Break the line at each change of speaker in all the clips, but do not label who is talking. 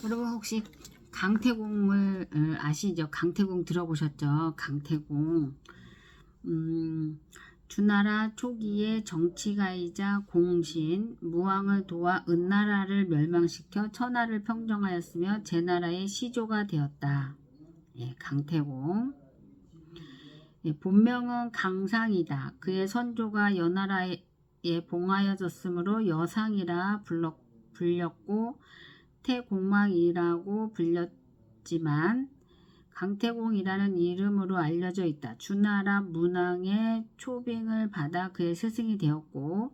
여러분 혹시 강태공을 아시죠? 강태공 들어보셨죠? 강태공. 주나라 초기의 정치가이자 공신, 무왕을 도와 은나라를 멸망시켜 천하를 평정하였으며 제나라의 시조가 되었다. 예, 강태공. 예, 본명은 강상이다. 그의 선조가 여나라에 봉하여졌으므로 여상이라 불렸고 태공망이라고 불렸지만 강태공이라는 이름으로 알려져 있다. 주나라 문왕의 초빙을 받아 그의 스승이 되었고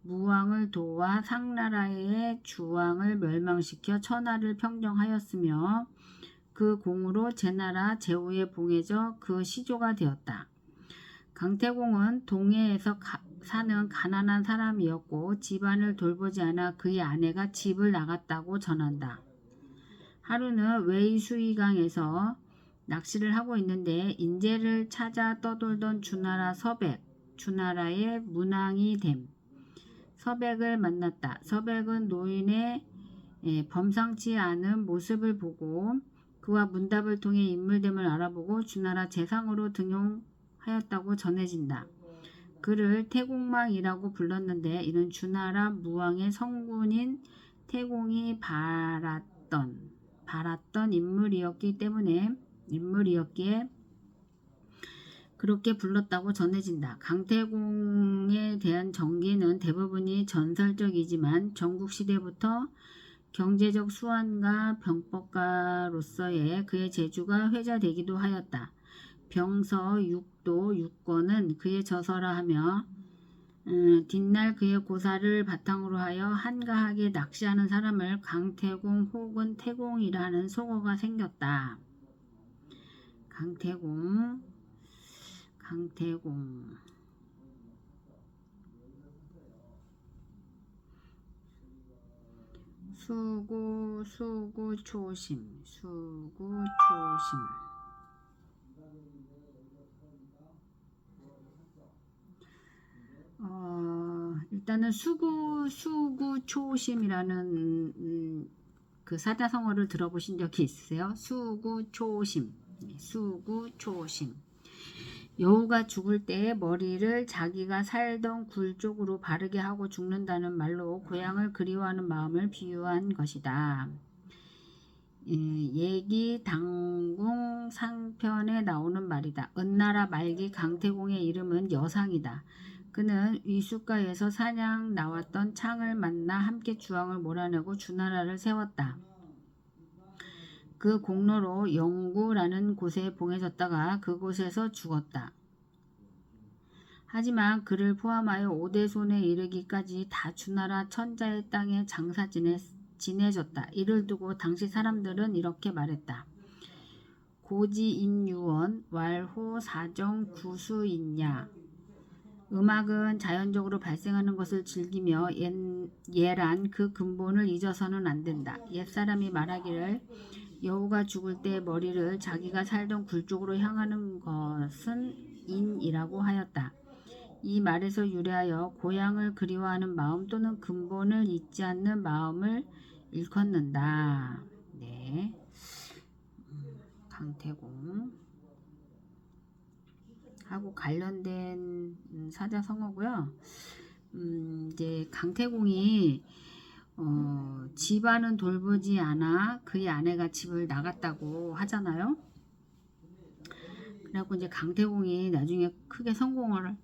무왕을 도와 상나라의 주왕을 멸망시켜 천하를 평정하였으며 그 공으로 제나라 제후에 봉해져 그 시조가 되었다. 강태공은 동해에서 사는 가난한 사람이었고 집안을 돌보지 않아 그의 아내가 집을 나갔다고 전한다. 하루는 웨이수이강에서 낚시를 하고 있는데 인재를 찾아 떠돌던 주나라의 문왕이 됨. 서백을 만났다. 서백은 노인의 범상치 않은 모습을 보고 그와 문답을 통해 인물됨을 알아보고 주나라 재상으로 등용하였다고 전해진다. 그를 태공망이라고 불렀는데 이는 주나라 무왕의 성군인 태공이 바랐던 인물이었기에 그렇게 불렀다고 전해진다. 강태공에 대한 전기는 대부분이 전설적이지만 전국시대부터 경제적 수완과 병법가로서의 그의 재주가 회자되기도 하였다. 병서 6도 6권은 그의 저서라 하며 뒷날 그의 고사를 바탕으로 하여 한가하게 낚시하는 사람을 강태공 혹은 태공이라 하는 속어가 생겼다. 강태공 수구초심 일단은 수구초심이라는 그 사자성어를 들어보신 적이 있으세요? 수구초심. 여우가 죽을 때 머리를 자기가 살던 굴 쪽으로 바르게 하고 죽는다는 말로 고향을 그리워하는 마음을 비유한 것이다. 얘기 당궁 상편에 나오는 말이다. 은나라 말기 강태공의 이름은 여상이다. 그는 위숫가에서 사냥 나왔던 창을 만나 함께 주왕을 몰아내고 주나라를 세웠다. 그 공로로 영구라는 곳에 봉해졌다가 그곳에서 죽었다. 하지만 그를 포함하여 오대손에 이르기까지 다 주나라 천자의 땅에 장사 지내졌다. 이를 두고 당시 사람들은 이렇게 말했다. 고지인유원 왈호 사정 구수인야. 음악은 자연적으로 발생하는 것을 즐기며 예란 그 근본을 잊어서는 안 된다. 옛사람이 말하기를 여우가 죽을 때 머리를 자기가 살던 굴 쪽으로 향하는 것은 인이라고 하였다. 이 말에서 유래하여 고향을 그리워하는 마음 또는 근본을 잊지 않는 마음을 일컫는다. 네, 강태공 하고 관련된 사자성어고요. 이제 강태공이 집안은 돌보지 않아 그의 아내가 집을 나갔다고 하잖아요. 그래갖고 이제 강태공이 나중에 크게 성공을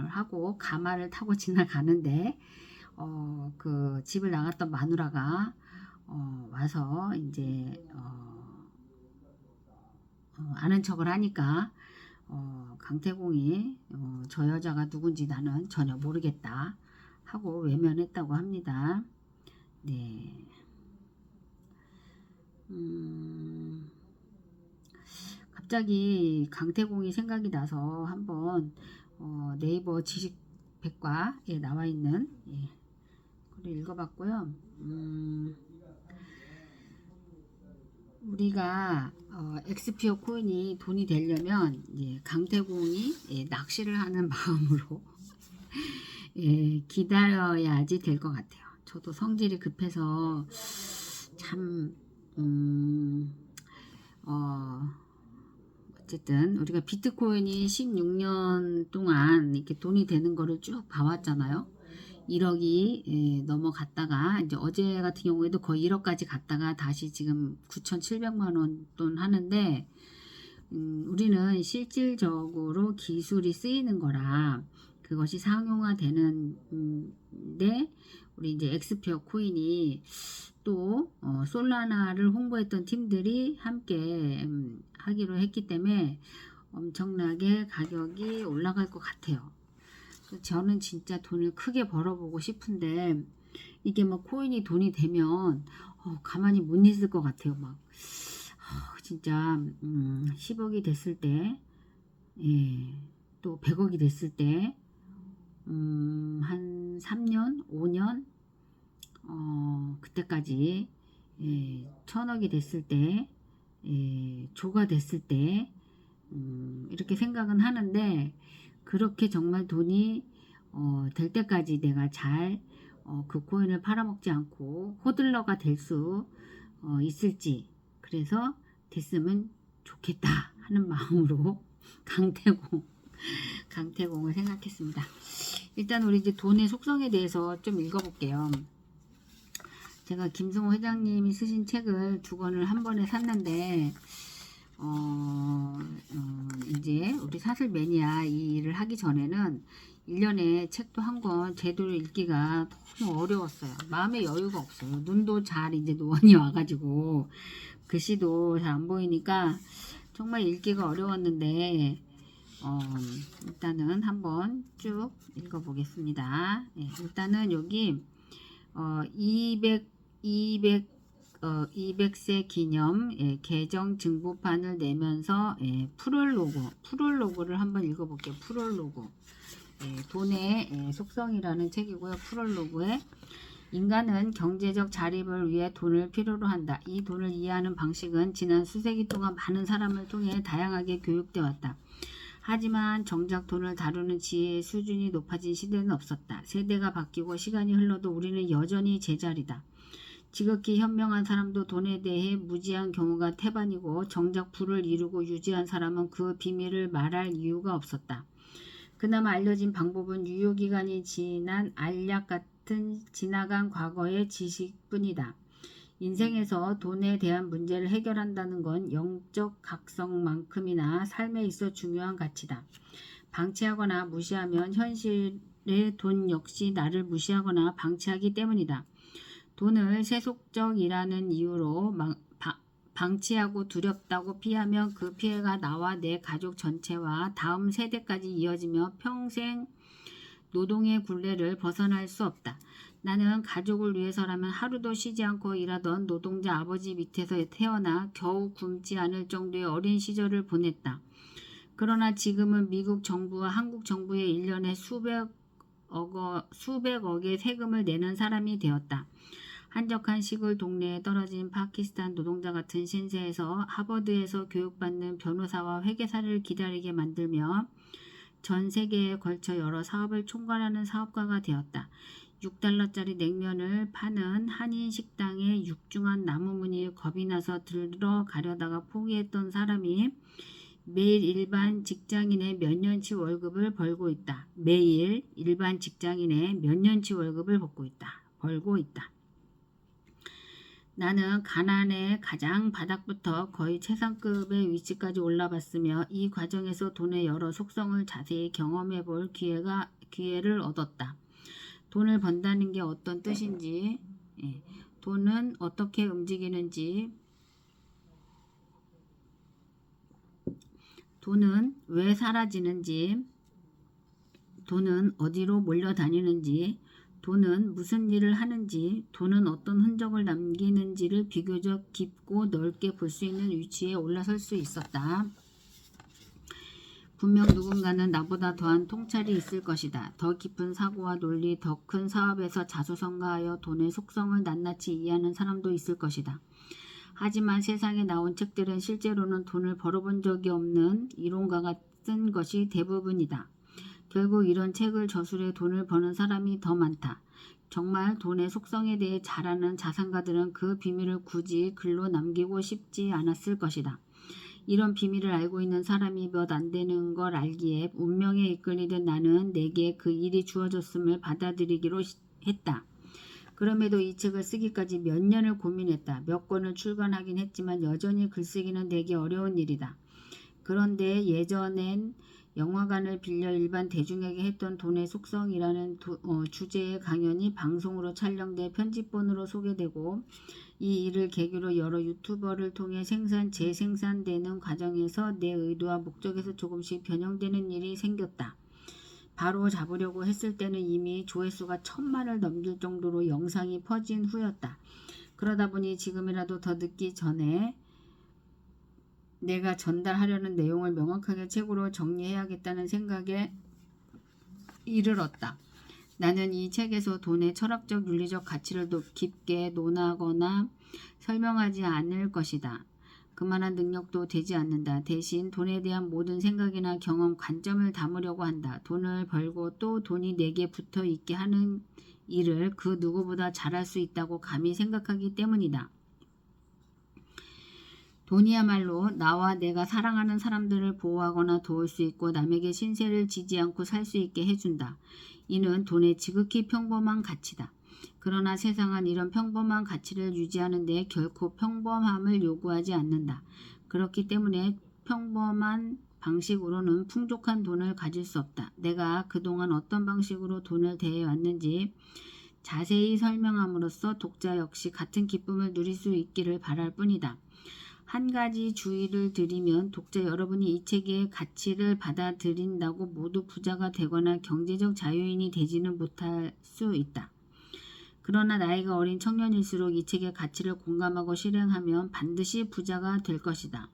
하고 가마를 타고 지나가는데 그 집을 나갔던 마누라가 와서 이제 아는 척을 하니까 강태공이 저 여자가 누군지 나는 전혀 모르겠다 하고 외면했다고 합니다. 네. 갑자기 강태공이 생각이 나서 한번 네이버 지식백과에 나와 있는 글을 읽어봤고요. 우리가 엑스피어 코인이 돈이 되려면 강태공이 낚시를 하는 마음으로 기다려야지 될 것 같아요. 저도 성질이 급해서 참 음, 어, 어쨌든 우리가 비트코인이 16년 동안 이렇게 돈이 되는 거를 쭉 봐왔잖아요. 1억이 넘어갔다가 이제 어제 같은 경우에도 거의 1억까지 갔다가 다시 지금 9,700만 원 돈 하는데 우리는 실질적으로 기술이 쓰이는 거라 그것이 상용화되는 데 우리 이제 엑스페어 코인이 또 솔라나를 홍보했던 팀들이 함께 하기로 했기 때문에 엄청나게 가격이 올라갈 것 같아요. 저는 진짜 돈을 크게 벌어보고 싶은데 이게 막 코인이 돈이 되면 가만히 못 있을 것 같아요. 막 진짜 10억이 됐을 때, 예, 또 100억이 됐을 때, 한 3년, 5년, 그때까지, 예, 1000억이 됐을 때, 예, 조가 됐을 때, 이렇게 생각은 하는데, 그렇게 정말 돈이 될 때까지 내가 잘 그 코인을 팔아먹지 않고 호들러가 될 수 있을지, 그래서 됐으면 좋겠다 하는 마음으로 강태공을 생각했습니다. 일단 우리 이제 돈의 속성에 대해서 좀 읽어볼게요. 제가 김승호 회장님이 쓰신 책을 2권을 한 번에 샀는데 이제 우리 사슬 매니아 이 일을 하기 전에는 1년에 책도 한 권 제대로 읽기가 너무 어려웠어요. 마음의 여유가 없어요. 눈도 잘 이제 노안이 와가지고 글씨도 잘 안 보이니까 정말 읽기가 어려웠는데 일단은 한번 쭉 읽어보겠습니다. 예, 일단은 여기 200세 기념 개정 증보판을 내면서 프롤로그를 한번 읽어볼게요. 프롤로그 돈의 속성이라는 책이고요. 프롤로그에 인간은 경제적 자립을 위해 돈을 필요로 한다. 이 돈을 이해하는 방식은 지난 수세기 동안 많은 사람을 통해 다양하게 교육되어 왔다. 하지만 정작 돈을 다루는 지혜의 수준이 높아진 시대는 없었다. 세대가 바뀌고 시간이 흘러도 우리는 여전히 제자리다. 지극히 현명한 사람도 돈에 대해 무지한 경우가 태반이고 정작 부를 이루고 유지한 사람은 그 비밀을 말할 이유가 없었다. 그나마 알려진 방법은 유효기간이 지난 알약 같은 지나간 과거의 지식뿐이다. 인생에서 돈에 대한 문제를 해결한다는 건 영적 각성만큼이나 삶에 있어 중요한 가치다. 방치하거나 무시하면 현실의 돈 역시 나를 무시하거나 방치하기 때문이다. 돈을 세속적이라는 이유로 방치하고 두렵다고 피하면 그 피해가 나와 내 가족 전체와 다음 세대까지 이어지며 평생 노동의 굴레를 벗어날 수 없다. 나는 가족을 위해서라면 하루도 쉬지 않고 일하던 노동자 아버지 밑에서 태어나 겨우 굶지 않을 정도의 어린 시절을 보냈다. 그러나 지금은 미국 정부와 한국 정부의 1년에 수백억의 세금을 내는 사람이 되었다. 한적한 시골 동네에 떨어진 파키스탄 노동자 같은 신세에서 하버드에서 교육받는 변호사와 회계사를 기다리게 만들며 전 세계에 걸쳐 여러 사업을 총괄하는 사업가가 되었다. 6달러짜리 냉면을 파는 한인 식당에 육중한 나무무늬 겁이 나서 들어가려다가 포기했던 사람이 매일 일반 직장인의 몇 년치 월급을 벌고 있다. 매일 일반 직장인의 몇 년치 월급을 벌고 있다. 나는 가난의 가장 바닥부터 거의 최상급의 위치까지 올라봤으며 이 과정에서 돈의 여러 속성을 자세히 경험해 볼 기회를 얻었다. 돈을 번다는 게 어떤 뜻인지, 돈은 어떻게 움직이는지, 돈은 왜 사라지는지, 돈은 어디로 몰려다니는지, 돈은 무슨 일을 하는지, 돈은 어떤 흔적을 남기는지를 비교적 깊고 넓게 볼 수 있는 위치에 올라설 수 있었다. 분명 누군가는 나보다 더한 통찰이 있을 것이다. 더 깊은 사고와 논리, 더 큰 사업에서 자수성가하여 돈의 속성을 낱낱이 이해하는 사람도 있을 것이다. 하지만 세상에 나온 책들은 실제로는 돈을 벌어본 적이 없는 이론가가 쓴 것이 대부분이다. 결국 이런 책을 저술해 돈을 버는 사람이 더 많다. 정말 돈의 속성에 대해 잘 아는 자산가들은 그 비밀을 굳이 글로 남기고 싶지 않았을 것이다. 이런 비밀을 알고 있는 사람이 몇 안 되는 걸 알기에 운명에 이끌리듯 나는 내게 그 일이 주어졌음을 받아들이기로 했다. 그럼에도 이 책을 쓰기까지 몇 년을 고민했다. 몇 권을 출간하긴 했지만 여전히 글쓰기는 내게 어려운 일이다. 그런데 예전엔 영화관을 빌려 일반 대중에게 했던 돈의 속성이라는 주제의 강연이 방송으로 촬영돼 편집본으로 소개되고 이 일을 계기로 여러 유튜버를 통해 재생산되는 과정에서 내 의도와 목적에서 조금씩 변형되는 일이 생겼다. 바로 잡으려고 했을 때는 이미 조회수가 1000만을 넘길 정도로 영상이 퍼진 후였다. 그러다 보니 지금이라도 더 늦기 전에 내가 전달하려는 내용을 명확하게 책으로 정리해야겠다는 생각에 이르렀다. 나는 이 책에서 돈의 철학적 윤리적 가치를 깊게 논하거나 설명하지 않을 것이다. 그만한 능력도 되지 않는다. 대신 돈에 대한 모든 생각이나 경험, 관점을 담으려고 한다. 돈을 벌고 또 돈이 내게 붙어 있게 하는 일을 그 누구보다 잘할 수 있다고 감히 생각하기 때문이다. 돈이야말로 나와 내가 사랑하는 사람들을 보호하거나 도울 수 있고 남에게 신세를 지지 않고 살 수 있게 해준다. 이는 돈의 지극히 평범한 가치다. 그러나 세상은 이런 평범한 가치를 유지하는 데 결코 평범함을 요구하지 않는다. 그렇기 때문에 평범한 방식으로는 풍족한 돈을 가질 수 없다. 내가 그동안 어떤 방식으로 돈을 대해왔는지 자세히 설명함으로써 독자 역시 같은 기쁨을 누릴 수 있기를 바랄 뿐이다. 한 가지 주의를 드리면 독자 여러분이 이 책의 가치를 받아들인다고 모두 부자가 되거나 경제적 자유인이 되지는 못할 수 있다. 그러나 나이가 어린 청년일수록 이 책의 가치를 공감하고 실행하면 반드시 부자가 될 것이다.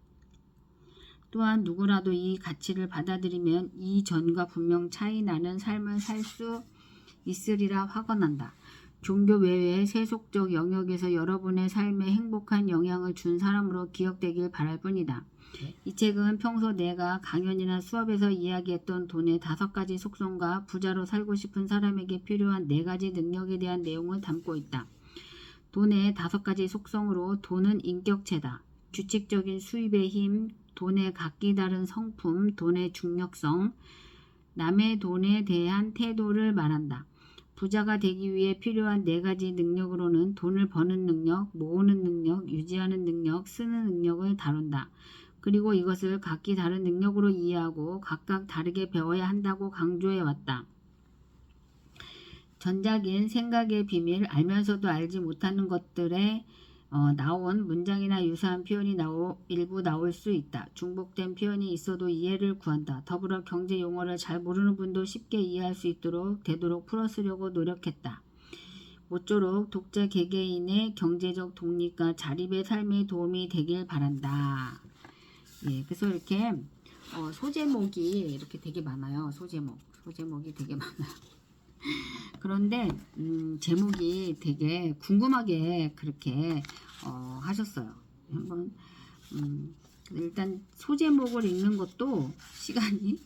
또한 누구라도 이 가치를 받아들이면 이전과 분명 차이 나는 삶을 살 수 있으리라 확언한다. 종교 외외의 세속적 영역에서 여러분의 삶에 행복한 영향을 준 사람으로 기억되길 바랄 뿐이다. 이 책은 평소 내가 강연이나 수업에서 이야기했던 돈의 5가지 속성과 부자로 살고 싶은 사람에게 필요한 4가지 능력에 대한 내용을 담고 있다. 돈의 5가지 속성으로 돈은 인격체다. 규칙적인 수입의 힘, 돈의 각기 다른 성품, 돈의 중력성, 남의 돈에 대한 태도를 말한다. 부자가 되기 위해 필요한 4가지 능력으로는 돈을 버는 능력, 모으는 능력, 유지하는 능력, 쓰는 능력을 다룬다. 그리고 이것을 각기 다른 능력으로 이해하고 각각 다르게 배워야 한다고 강조해왔다. 전작인 생각의 비밀, 알면서도 알지 못하는 것들에 나온 문장이나 유사한 표현이 일부 나올 수 있다. 중복된 표현이 있어도 이해를 구한다. 더불어 경제 용어를 잘 모르는 분도 쉽게 이해할 수 되도록 풀어쓰려고 노력했다. 모쪼록 독자 개개인의 경제적 독립과 자립의 삶에 도움이 되길 바란다. 예, 그래서 이렇게 소제목이 이렇게 되게 많아요. 소제목이 되게 많아요. 그런데 제목이 되게 궁금하게 그렇게 하셨어요. 한번 일단 소제목을 읽는 것도 시간이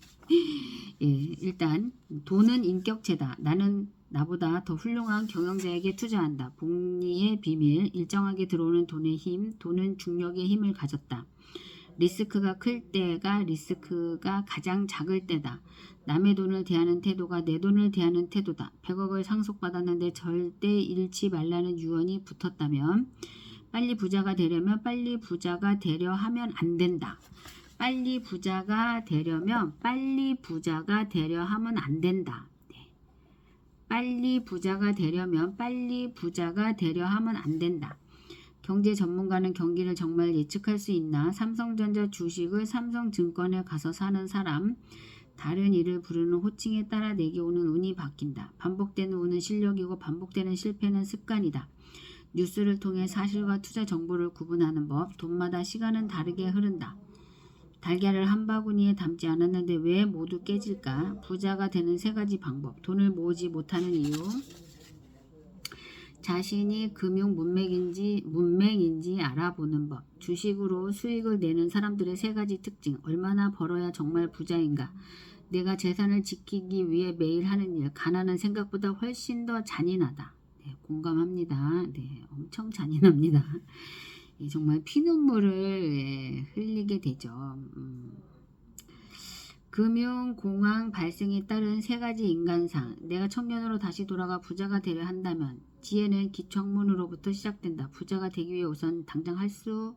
예, 일단 돈은 인격체다. 나는 나보다 더 훌륭한 경영자에게 투자한다. 복리의 비밀, 일정하게 들어오는 돈의 힘, 돈은 중력의 힘을 가졌다. 리스크가 클 때가 리스크가 가장 작을 때다. 남의 돈을 대하는 태도가 내 돈을 대하는 태도다. 100억을 상속받았는데 절대 잃지 말라는 유언이 붙었다면 빨리 부자가 되려면 빨리 부자가 되려 하면 안 된다. 빨리 부자가 되려면 빨리 부자가 되려 하면 안 된다. 네. 빨리 부자가 되려면 빨리 부자가 되려 하면 안 된다. 경제 전문가는 경기를 정말 예측할 수 있나? 삼성전자 주식을 삼성증권에 가서 사는 사람, 다른 이를 부르는 호칭에 따라 내게 오는 운이 바뀐다. 반복되는 운은 실력이고 반복되는 실패는 습관이다. 뉴스를 통해 사실과 투자 정보를 구분하는 법, 돈마다 시간은 다르게 흐른다. 달걀을 한 바구니에 담지 않았는데 왜 모두 깨질까? 부자가 되는 3가지 방법, 돈을 모으지 못하는 이유, 자신이 금융 문맹인지 알아보는 법, 주식으로 수익을 내는 사람들의 3가지 특징, 얼마나 벌어야 정말 부자인가, 내가 재산을 지키기 위해 매일 하는 일, 가난은 생각보다 훨씬 더 잔인하다. 네, 공감합니다. 네, 엄청 잔인합니다. 예, 정말 피눈물을 흘리게 되죠. 금융공황 발생에 따른 세 가지 인간상. 내가 청년으로 다시 돌아가 부자가 되려 한다면 지혜는 기초학문으로부터 시작된다. 부자가 되기 위해 우선 당장 할 수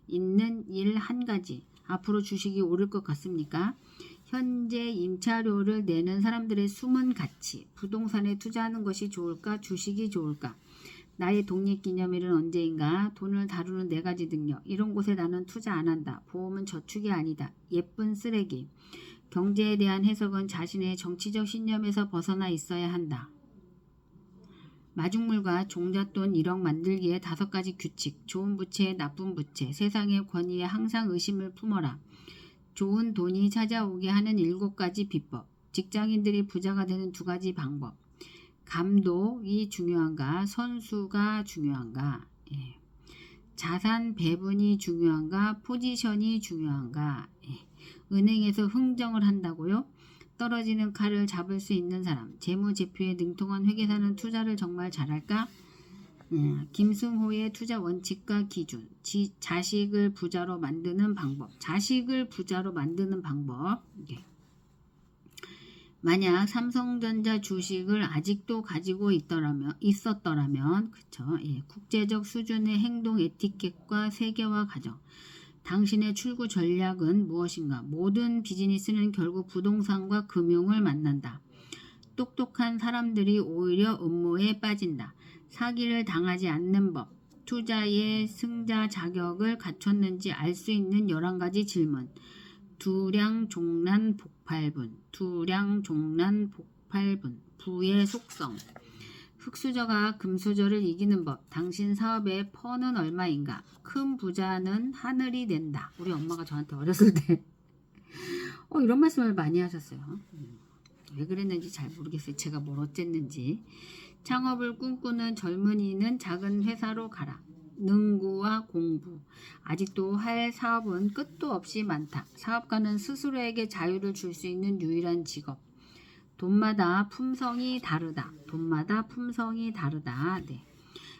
있는 일 한 가지. 앞으로 주식이 오를 것 같습니까? 현재 임차료를 내는 사람들의 숨은 가치. 부동산에 투자하는 것이 좋을까? 주식이 좋을까? 나의 독립기념일은 언제인가? 돈을 다루는 네 가지 능력. 이런 곳에 나는 투자 안 한다. 보험은 저축이 아니다. 예쁜 쓰레기. 경제에 대한 해석은 자신의 정치적 신념에서 벗어나 있어야 한다. 마중물과 종잣돈 1억 만들기에 5가지 규칙. 좋은 부채, 나쁜 부채. 세상의 권위에 항상 의심을 품어라. 좋은 돈이 찾아오게 하는 7가지 비법. 직장인들이 부자가 되는 2가지 방법. 감독이 중요한가? 선수가 중요한가? 예. 자산 배분이 중요한가? 포지션이 중요한가? 예. 은행에서 흥정을 한다고요? 떨어지는 칼을 잡을 수 있는 사람. 재무제표에 능통한 회계사는 투자를 정말 잘할까? 김승호의 투자 원칙과 기준. 자식을 부자로 만드는 방법. 자식을 부자로 만드는 방법. 예. 만약 삼성전자 주식을 아직도 가지고 있었더라면 그쵸? 예, 국제적 수준의 행동 에티켓과 세계화 과정. 당신의 출구 전략은 무엇인가? 모든 비즈니스는 결국 부동산과 금융을 만난다. 똑똑한 사람들이 오히려 음모에 빠진다. 사기를 당하지 않는 법. 투자의 승자 자격을 갖췄는지 알 수 있는 11가지 질문. 두량종란 복팔분. 두량종란 복팔분. 부의 속성. 흑수저가 금수저를 이기는 법. 당신 사업의 퍼는 얼마인가? 큰 부자는 하늘이 된다. 우리 엄마가 저한테 어렸을 때 이런 말씀을 많이 하셨어요. 왜 그랬는지 잘 모르겠어요. 제가 뭘 어쨌는지. 창업을 꿈꾸는 젊은이는 작은 회사로 가라. 능구와 공부. 아직도 할 사업은 끝도 없이 많다. 사업가는 스스로에게 자유를 줄 수 있는 유일한 직업. 돈마다 품성이 다르다. 돈마다 품성이 다르다. 네.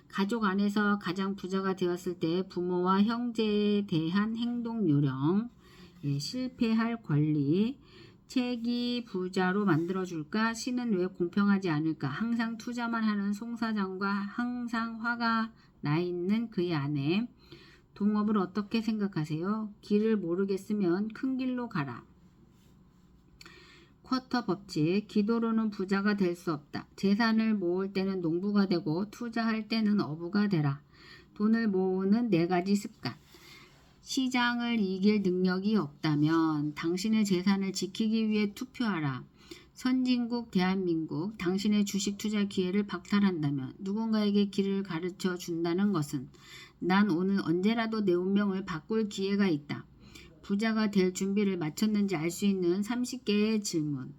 가족 안에서 가장 부자가 되었을 때 부모와 형제에 대한 행동 요령. 예, 실패할 권리. 책이 부자로 만들어줄까? 신은 왜 공평하지 않을까? 항상 투자만 하는 송 사장과 항상 화가 나 있는 그의 아내. 동업을 어떻게 생각하세요? 길을 모르겠으면 큰 길로 가라. 쿼터 법칙. 기도로는 부자가 될 수 없다. 재산을 모을 때는 농부가 되고 투자할 때는 어부가 되라. 돈을 모으는 4가지 습관. 시장을 이길 능력이 없다면 당신의 재산을 지키기 위해 투표하라. 선진국 대한민국. 당신의 주식 투자 기회를 박탈한다면 누군가에게 길을 가르쳐 준다는 것은 난 오늘 언제라도 내 운명을 바꿀 기회가 있다. 부자가 될 준비를 마쳤는지 알 수 있는 30개의 질문.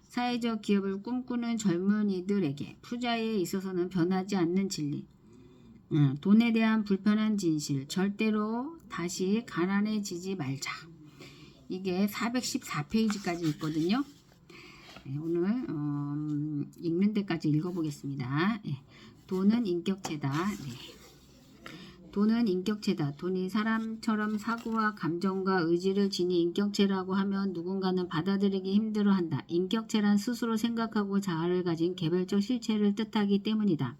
사회적 기업을 꿈꾸는 젊은이들에게 투자에 있어서는 변하지 않는 진리. 돈에 대한 불편한 진실. 절대로 다시 가난해지지 말자. 이게 414페이지까지 있거든요. 오늘 읽는 데까지 읽어보겠습니다. 돈은 인격체다. 돈은 인격체다. 돈이 사람처럼 사고와 감정과 의지를 지니 인격체라고 하면 누군가는 받아들이기 힘들어한다. 인격체란 스스로 생각하고 자아를 가진 개별적 실체를 뜻하기 때문이다.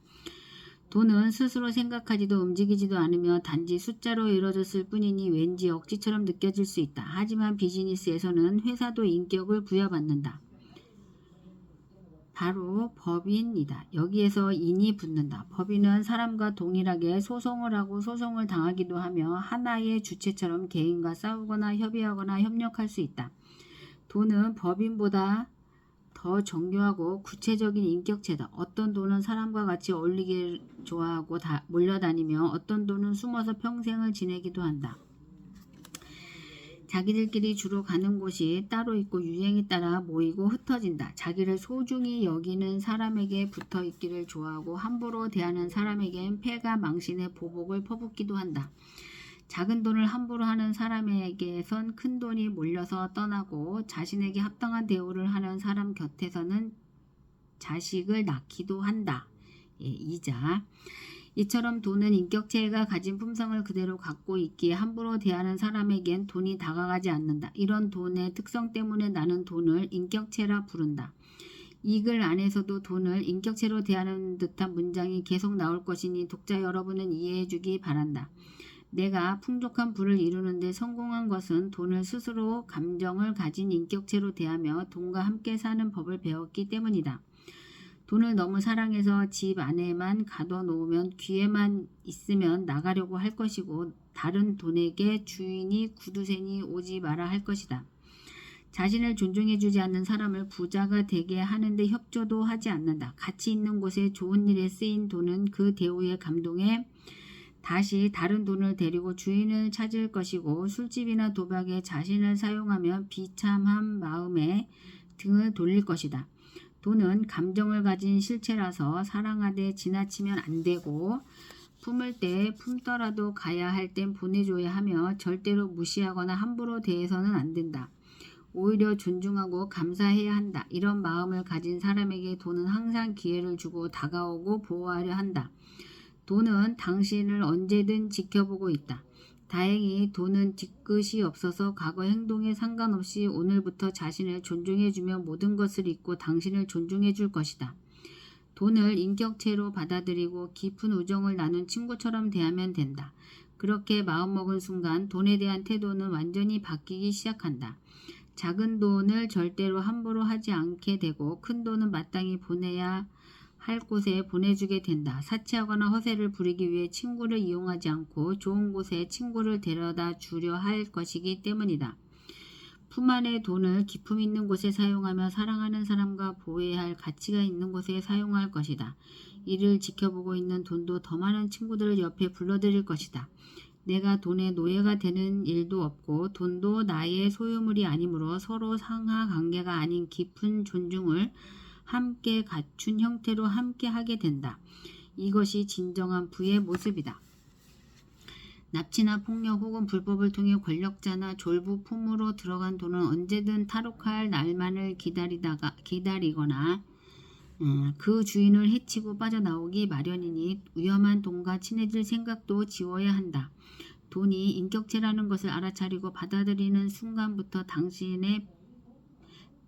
돈은 스스로 생각하지도 움직이지도 않으며 단지 숫자로 이루어졌을 뿐이니 왠지 억지처럼 느껴질 수 있다. 하지만 비즈니스에서는 회사도 인격을 부여받는다. 바로 법인이다. 여기에서 인이 붙는다. 법인은 사람과 동일하게 소송을 하고 소송을 당하기도 하며 하나의 주체처럼 개인과 싸우거나 협의하거나 협력할 수 있다. 돈은 법인보다 더 정교하고 구체적인 인격체다. 어떤 돈은 사람과 같이 어울리길 좋아하고 몰려다니며 어떤 돈은 숨어서 평생을 지내기도 한다. 자기들끼리 주로 가는 곳이 따로 있고 유행에 따라 모이고 흩어진다. 자기를 소중히 여기는 사람에게 붙어 있기를 좋아하고 함부로 대하는 사람에겐 패가 망신의 보복을 퍼붓기도 한다. 작은 돈을 함부로 하는 사람에게선 큰 돈이 몰려서 떠나고 자신에게 합당한 대우를 하는 사람 곁에서는 자식을 낳기도 한다. 이자. 이처럼 돈은 인격체가 가진 품성을 그대로 갖고 있기에 함부로 대하는 사람에겐 돈이 다가가지 않는다. 이런 돈의 특성 때문에 나는 돈을 인격체라 부른다. 이 글 안에서도 돈을 인격체로 대하는 듯한 문장이 계속 나올 것이니 독자 여러분은 이해해 주기 바란다. 내가 풍족한 부를 이루는 데 성공한 것은 돈을 스스로 감정을 가진 인격체로 대하며 돈과 함께 사는 법을 배웠기 때문이다. 돈을 너무 사랑해서 집 안에만 가둬놓으면 귀에만 있으면 나가려고 할 것이고 다른 돈에게 주인이 구두쇠니 오지 마라 할 것이다. 자신을 존중해주지 않는 사람을 부자가 되게 하는데 협조도 하지 않는다. 가치 있는 곳에 좋은 일에 쓰인 돈은 그 대우에 감동해 다시 다른 돈을 데리고 주인을 찾을 것이고 술집이나 도박에 자신을 사용하면 비참한 마음에 등을 돌릴 것이다. 돈은 감정을 가진 실체라서 사랑하되 지나치면 안 되고 품을 때 품더라도 가야 할 땐 보내줘야 하며 절대로 무시하거나 함부로 대해서는 안 된다. 오히려 존중하고 감사해야 한다. 이런 마음을 가진 사람에게 돈은 항상 기회를 주고 다가오고 보호하려 한다. 돈은 당신을 언제든 지켜보고 있다. 다행히 돈은 뒤끝이 없어서 과거 행동에 상관없이 오늘부터 자신을 존중해주며 모든 것을 잊고 당신을 존중해줄 것이다. 돈을 인격체로 받아들이고 깊은 우정을 나눈 친구처럼 대하면 된다. 그렇게 마음먹은 순간 돈에 대한 태도는 완전히 바뀌기 시작한다. 작은 돈을 절대로 함부로 하지 않게 되고 큰 돈은 마땅히 보내야 할 곳에 보내주게 된다. 사치하거나 허세를 부리기 위해 친구를 이용하지 않고 좋은 곳에 친구를 데려다 주려 할 것이기 때문이다. 품 안의 돈을 기품 있는 곳에 사용하며 사랑하는 사람과 보호해야 할 가치가 있는 곳에 사용할 것이다. 이를 지켜보고 있는 돈도 더 많은 친구들을 옆에 불러들일 것이다. 내가 돈의 노예가 되는 일도 없고 돈도 나의 소유물이 아니므로 서로 상하 관계가 아닌 깊은 존중을 함께 갖춘 형태로 함께 하게 된다. 이것이 진정한 부의 모습이다. 납치나 폭력 혹은 불법을 통해 권력자나 졸부 품으로 들어간 돈은 언제든 탈옥할 날만을 기다리거나 그 주인을 해치고 빠져나오기 마련이니 위험한 돈과 친해질 생각도 지워야 한다. 돈이 인격체라는 것을 알아차리고 받아들이는 순간부터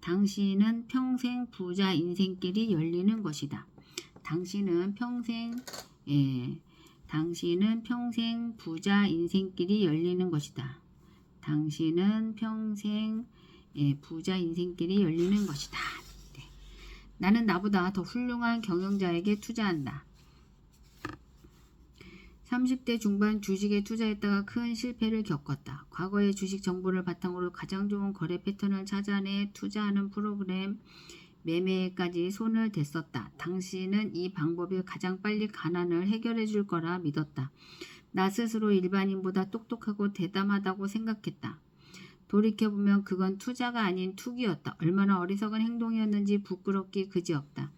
당신은 평생 부자 인생길이 열리는 것이다. 당신은 평생 부자 인생길이 열리는 것이다. 당신은 평생 부자 인생길이 열리는 것이다. 네. 나는 나보다 더 훌륭한 경영자에게 투자한다. 30대 중반 주식에 투자했다가 큰 실패를 겪었다. 과거의 주식 정보를 바탕으로 가장 좋은 거래 패턴을 찾아내 투자하는 프로그램 매매까지 손을 댔었다. 당신은 이 방법이 가장 빨리 가난을 해결해 줄 거라 믿었다. 나 스스로 일반인보다 똑똑하고 대담하다고 생각했다. 돌이켜보면 그건 투자가 아닌 투기였다. 얼마나 어리석은 행동이었는지 부끄럽기 그지없다.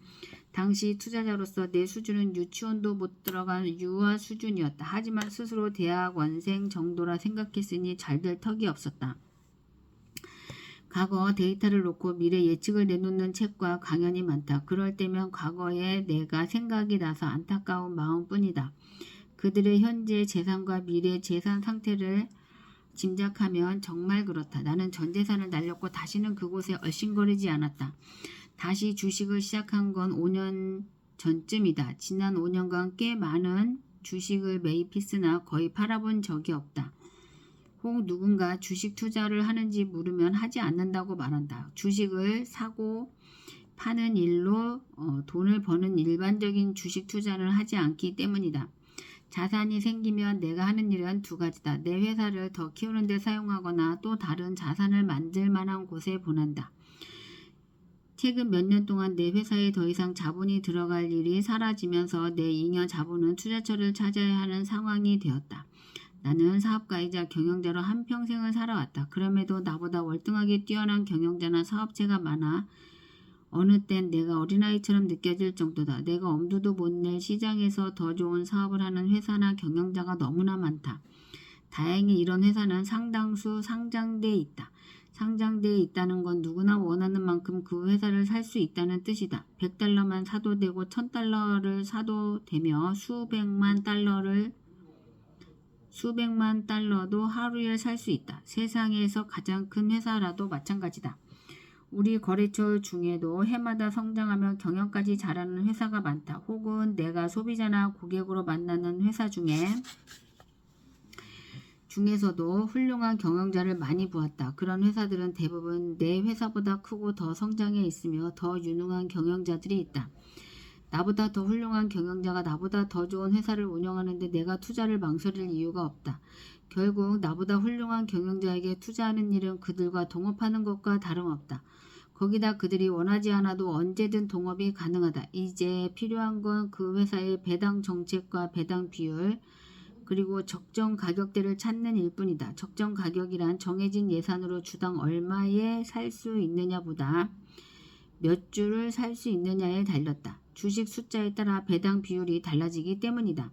당시 투자자로서 내 수준은 유치원도 못 들어간 유아 수준이었다. 하지만 스스로 대학원생 정도라 생각했으니 잘될 턱이 없었다. 과거 데이터를 놓고 미래 예측을 내놓는 책과 강연이 많다. 그럴 때면 과거의 내가 생각이 나서 안타까운 마음뿐이다. 그들의 현재 재산과 미래 재산 상태를 짐작하면 정말 그렇다. 나는 전 재산을 날렸고 다시는 그곳에 얼씬거리지 않았다. 다시 주식을 시작한 건 5년 전쯤이다. 지난 5년간 꽤 많은 주식을 매입했으나 거의 팔아본 적이 없다. 혹 누군가 주식 투자를 하는지 물으면 하지 않는다고 말한다. 주식을 사고 파는 일로 돈을 버는 일반적인 주식 투자를 하지 않기 때문이다. 자산이 생기면 내가 하는 일은 두 가지다. 내 회사를 더 키우는 데 사용하거나 또 다른 자산을 만들 만한 곳에 보낸다. 최근 몇 년 동안 내 회사에 더 이상 자본이 들어갈 일이 사라지면서 내 잉여 자본은 투자처를 찾아야 하는 상황이 되었다. 나는 사업가이자 경영자로 한평생을 살아왔다. 그럼에도 나보다 월등하게 뛰어난 경영자나 사업체가 많아 어느 땐 내가 어린아이처럼 느껴질 정도다. 내가 엄두도 못 낼 시장에서 더 좋은 사업을 하는 회사나 경영자가 너무나 많다. 다행히 이런 회사는 상당수 상장돼 있다. 상장되어 있다는 건 누구나 원하는 만큼 그 회사를 살 수 있다는 뜻이다. 100달러만 사도 되고 1000달러를 사도 되며 수백만 달러도 하루에 살 수 있다. 세상에서 가장 큰 회사라도 마찬가지다. 우리 거래처 중에도 해마다 성장하며 경영까지 잘하는 회사가 많다. 혹은 내가 소비자나 고객으로 만나는 회사 중에서도 훌륭한 경영자를 많이 보았다. 그런 회사들은 대부분 내 회사보다 크고 더 성장해 있으며 더 유능한 경영자들이 있다. 나보다 더 훌륭한 경영자가 나보다 더 좋은 회사를 운영하는데 내가 투자를 망설일 이유가 없다. 결국 나보다 훌륭한 경영자에게 투자하는 일은 그들과 동업하는 것과 다름없다. 거기다 그들이 원하지 않아도 언제든 동업이 가능하다. 이제 필요한 건 그 회사의 배당 정책과 배당 비율, 그리고 적정 가격대를 찾는 일뿐이다. 적정 가격이란 정해진 예산으로 주당 얼마에 살 수 있느냐보다 몇 주를 살 수 있느냐에 달렸다. 주식 숫자에 따라 배당 비율이 달라지기 때문이다.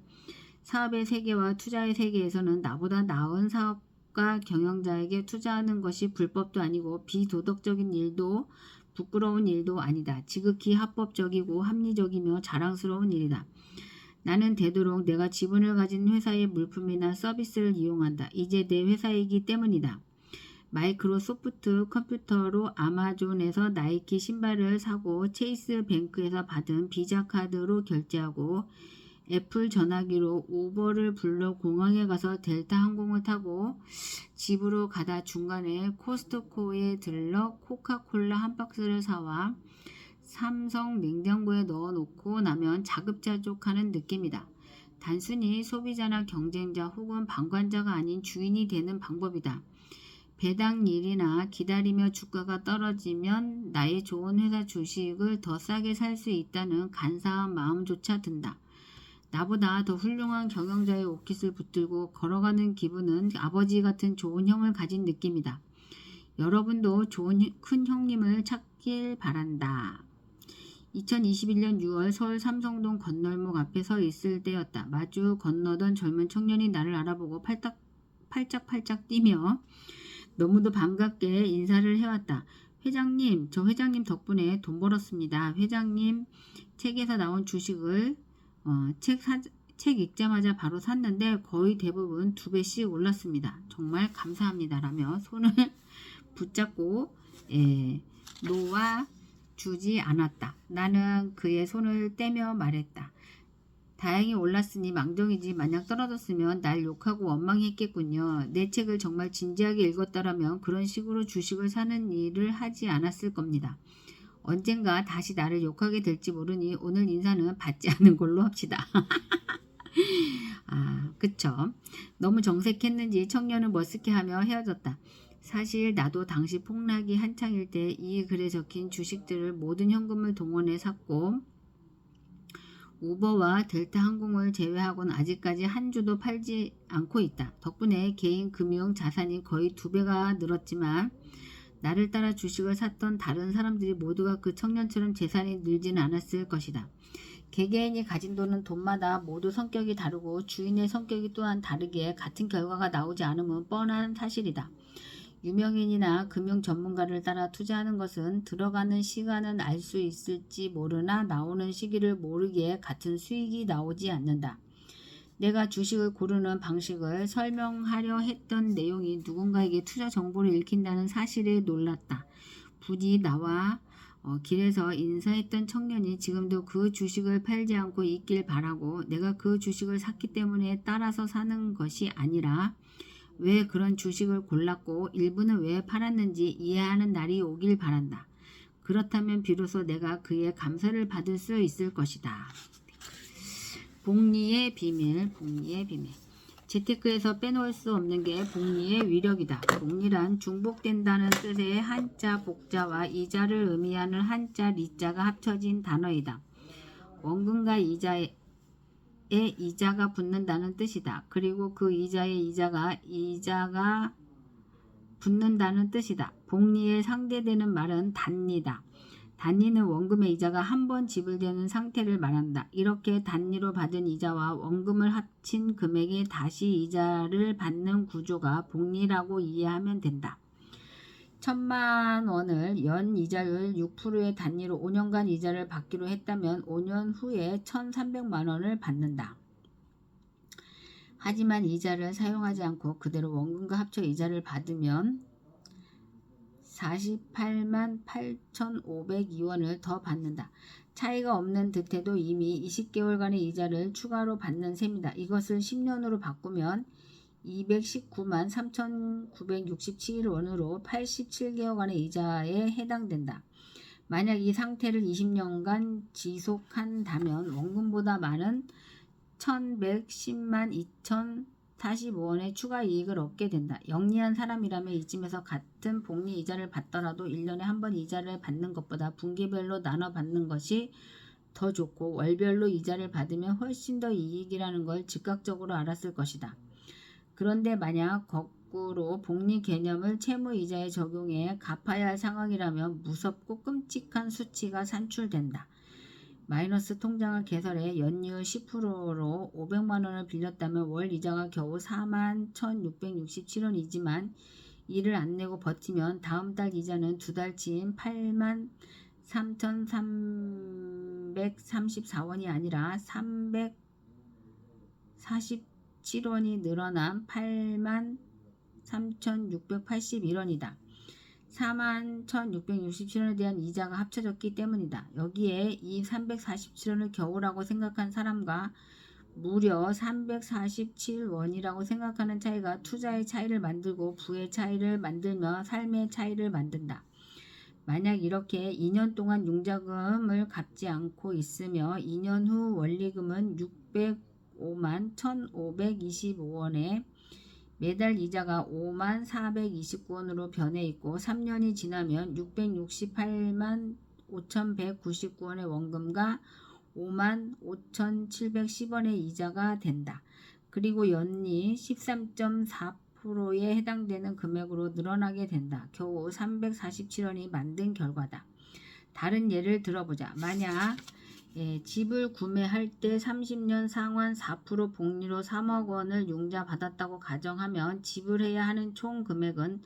사업의 세계와 투자의 세계에서는 나보다 나은 사업가 경영자에게 투자하는 것이 불법도 아니고 비도덕적인 일도 부끄러운 일도 아니다. 지극히 합법적이고 합리적이며 자랑스러운 일이다. 나는 되도록 내가 지분을 가진 회사의 물품이나 서비스를 이용한다. 이제 내 회사이기 때문이다. 마이크로소프트 컴퓨터로 아마존에서 나이키 신발을 사고 체이스 뱅크에서 받은 비자 카드로 결제하고 애플 전화기로 우버를 불러 공항에 가서 델타 항공을 타고 집으로 가다 중간에 코스트코에 들러 코카콜라 한 박스를 사와 삼성 냉장고에 넣어놓고 나면 자급자족하는 느낌이다. 단순히 소비자나 경쟁자 혹은 방관자가 아닌 주인이 되는 방법이다. 배당일이나 기다리며 주가가 떨어지면 나의 좋은 회사 주식을 더 싸게 살 수 있다는 간사한 마음조차 든다. 나보다 더 훌륭한 경영자의 옷깃을 붙들고 걸어가는 기분은 아버지 같은 좋은 형을 가진 느낌이다. 여러분도 좋은 큰 형님을 찾길 바란다. 2021년 6월 서울 삼성동 건널목 앞에 서 있을 때였다. 마주 건너던 젊은 청년이 나를 알아보고 팔짝팔짝 뛰며 너무도 반갑게 인사를 해왔다. 회장님, 저 회장님 덕분에 돈 벌었습니다. 회장님 책에서 나온 주식을 책 읽자마자 바로 샀는데 거의 대부분 2배씩 올랐습니다. 정말 감사합니다. 라며 손을 붙잡고 놓아 주지 않았다. 나는 그의 손을 떼며 말했다. 다행히 올랐으니 망정이지 만약 떨어졌으면 날 욕하고 원망했겠군요. 내 책을 정말 진지하게 읽었더라면 그런 식으로 주식을 사는 일을 하지 않았을 겁니다. 언젠가 다시 나를 욕하게 될지 모르니 오늘 인사는 받지 않은 걸로 합시다. 그쵸. 너무 정색했는지 청년은 머쓱해하며 헤어졌다. 사실 나도 당시 폭락이 한창일 때 이 글에 적힌 주식들을 모든 현금을 동원해 샀고 우버와 델타 항공을 제외하고는 아직까지 한 주도 팔지 않고 있다. 덕분에 개인 금융 자산이 거의 2배가 늘었지만 나를 따라 주식을 샀던 다른 사람들이 모두가 그 청년처럼 재산이 늘지는 않았을 것이다. 개개인이 가진 돈마다 모두 성격이 다르고 주인의 성격이 또한 다르기에 같은 결과가 나오지 않음은 뻔한 사실이다. 유명인이나 금융 전문가를 따라 투자하는 것은 들어가는 시간은 알 수 있을지 모르나 나오는 시기를 모르기에 같은 수익이 나오지 않는다. 내가 주식을 고르는 방식을 설명하려 했던 내용이 누군가에게 투자 정보를 읽힌다는 사실에 놀랐다. 부디 나와 길에서 인사했던 청년이 지금도 그 주식을 팔지 않고 있길 바라고 내가 그 주식을 샀기 때문에 따라서 사는 것이 아니라 왜 그런 주식을 골랐고 일부는 왜 팔았는지 이해하는 날이 오길 바란다. 그렇다면 비로소 내가 그의 감사를 받을 수 있을 것이다. 복리의 비밀. 재테크에서 빼놓을 수 없는 게 복리의 위력이다. 복리란 중복된다는 뜻의 한자 복자와 이자를 의미하는 한자 리자가 합쳐진 단어이다. 원금과 이자에 이자가 붙는다는 뜻이다. 그리고 그 이자에 이자가 붙는다는 뜻이다. 복리에 상대되는 말은 단리다. 단리는 원금의 이자가 한 번 지불되는 상태를 말한다. 이렇게 단리로 받은 이자와 원금을 합친 금액이 다시 이자를 받는 구조가 복리라고 이해하면 된다. 천만 원을 연 이자율 6%의 단위로 5년간 이자를 받기로 했다면 5년 후에 1,300만 원을 받는다. 하지만 이자를 사용하지 않고 그대로 원금과 합쳐 이자를 받으면 48만 8,502원을 더 받는다. 차이가 없는 듯해도 이미 20개월간의 이자를 추가로 받는 셈이다. 이것을 10년으로 바꾸면 219만 3,967원으로 87개월간의 이자에 해당된다. 만약 이 상태를 20년간 지속한다면 원금보다 많은 1,110만 2,045원의 추가 이익을 얻게 된다. 영리한 사람이라면 이쯤에서 같은 복리 이자를 받더라도 1년에 한 번 이자를 받는 것보다 분기별로 나눠 받는 것이 더 좋고 월별로 이자를 받으면 훨씬 더 이익이라는 걸 즉각적으로 알았을 것이다. 그런데 만약 거꾸로 복리 개념을 채무이자에 적용해 갚아야 할 상황이라면 무섭고 끔찍한 수치가 산출된다. 마이너스 통장을 개설해 연이율 10%로 500만 원을 빌렸다면 월 이자가 겨우 4만 1,667원이지만 이를 안 내고 버티면 다음 달 이자는 두 달치인 8만 3,334원이 아니라 347원이 늘어난 8만 3,681원이다. 4만 1,667원에 대한 이자가 합쳐졌기 때문이다. 여기에 이 347원을 겨우라고 생각한 사람과 무려 347원이라고 생각하는 차이가 투자의 차이를 만들고 부의 차이를 만들며 삶의 차이를 만든다. 만약 이렇게 2년 동안 융자금을 갚지 않고 있으며 2년 후 원리금은 605만 1,525원에 매달 이자가 5만 429원으로 변해 있고 3년이 지나면 668만 5,199원의 원금과 5만 5,710원의 이자가 된다. 그리고 연리 13.4%에 해당되는 금액으로 늘어나게 된다. 겨우 347원이 만든 결과다. 다른 예를 들어보자. 만약 집을 구매할 때 30년 상환 4% 복리로 3억 원을 융자 받았다고 가정하면 지불해야 하는 총 금액은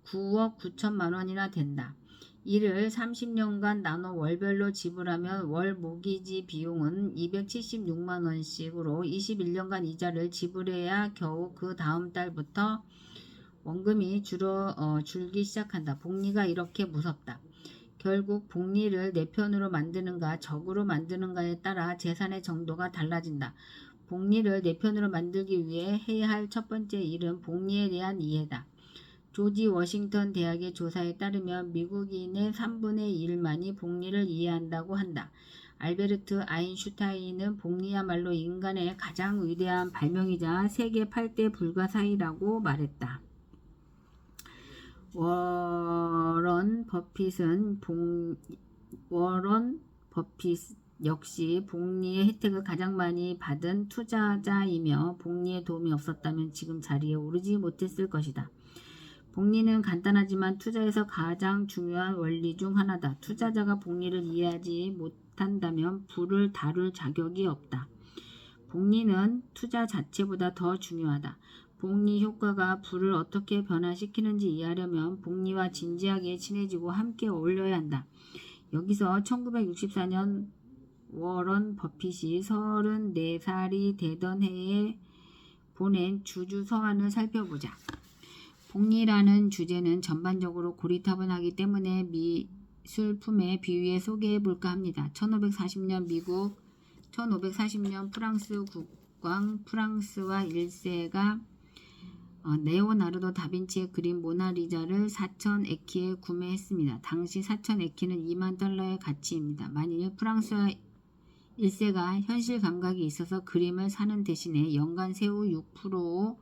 9억 9천만 원이나 된다. 이를 30년간 나눠 월별로 지불하면 월 모기지 비용은 276만 원씩으로 21년간 이자를 지불해야 겨우 그 다음 달부터 원금이 줄기 시작한다. 복리가 이렇게 무섭다. 결국 복리를 내 편으로 만드는가 적으로 만드는가에 따라 재산의 정도가 달라진다. 복리를 내 편으로 만들기 위해 해야 할 첫 번째 일은 복리에 대한 이해다. 조지 워싱턴 대학의 조사에 따르면 미국인의 3분의 1만이 복리를 이해한다고 한다. 알베르트 아인슈타인은 복리야말로 인간의 가장 위대한 발명이자 세계 8대 불가사의라고 말했다. 워런 버핏 역시 복리의 혜택을 가장 많이 받은 투자자이며 복리의 도움이 없었다면 지금 자리에 오르지 못했을 것이다. 복리는 간단하지만 투자에서 가장 중요한 원리 중 하나다. 투자자가 복리를 이해하지 못한다면 부를 다룰 자격이 없다. 복리는 투자 자체보다 더 중요하다. 복리 효과가 부를 어떻게 변화시키는지 이해하려면 복리와 진지하게 친해지고 함께 어울려야 한다. 여기서 1964년 워런 버핏이 34살이 되던 해에 보낸 주주 서한을 살펴보자. 복리라는 주제는 전반적으로 고리타분하기 때문에 미술품의 비유에 소개해볼까 합니다. 1540년 프랑스 국왕 프랑스와 1세가 레오나르도 다빈치의 그림 모나리자를 4,000에키에 구매했습니다. 당시 4,000에키는 2만 달러의 가치입니다. 만일 프랑스와 1세가 현실 감각이 있어서 그림을 사는 대신에 연간 세후 6%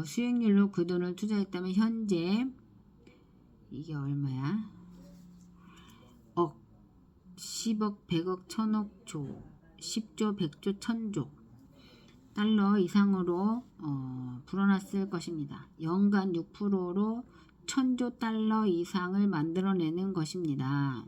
수익률로 그 돈을 투자했다면 현재 이게 얼마야? 10억, 100억, 1000억, 조, 10조, 100조, 1000조 달러 이상으로 불어났을 것입니다. 연간 6%로 1000조 달러 이상을 만들어내는 것입니다.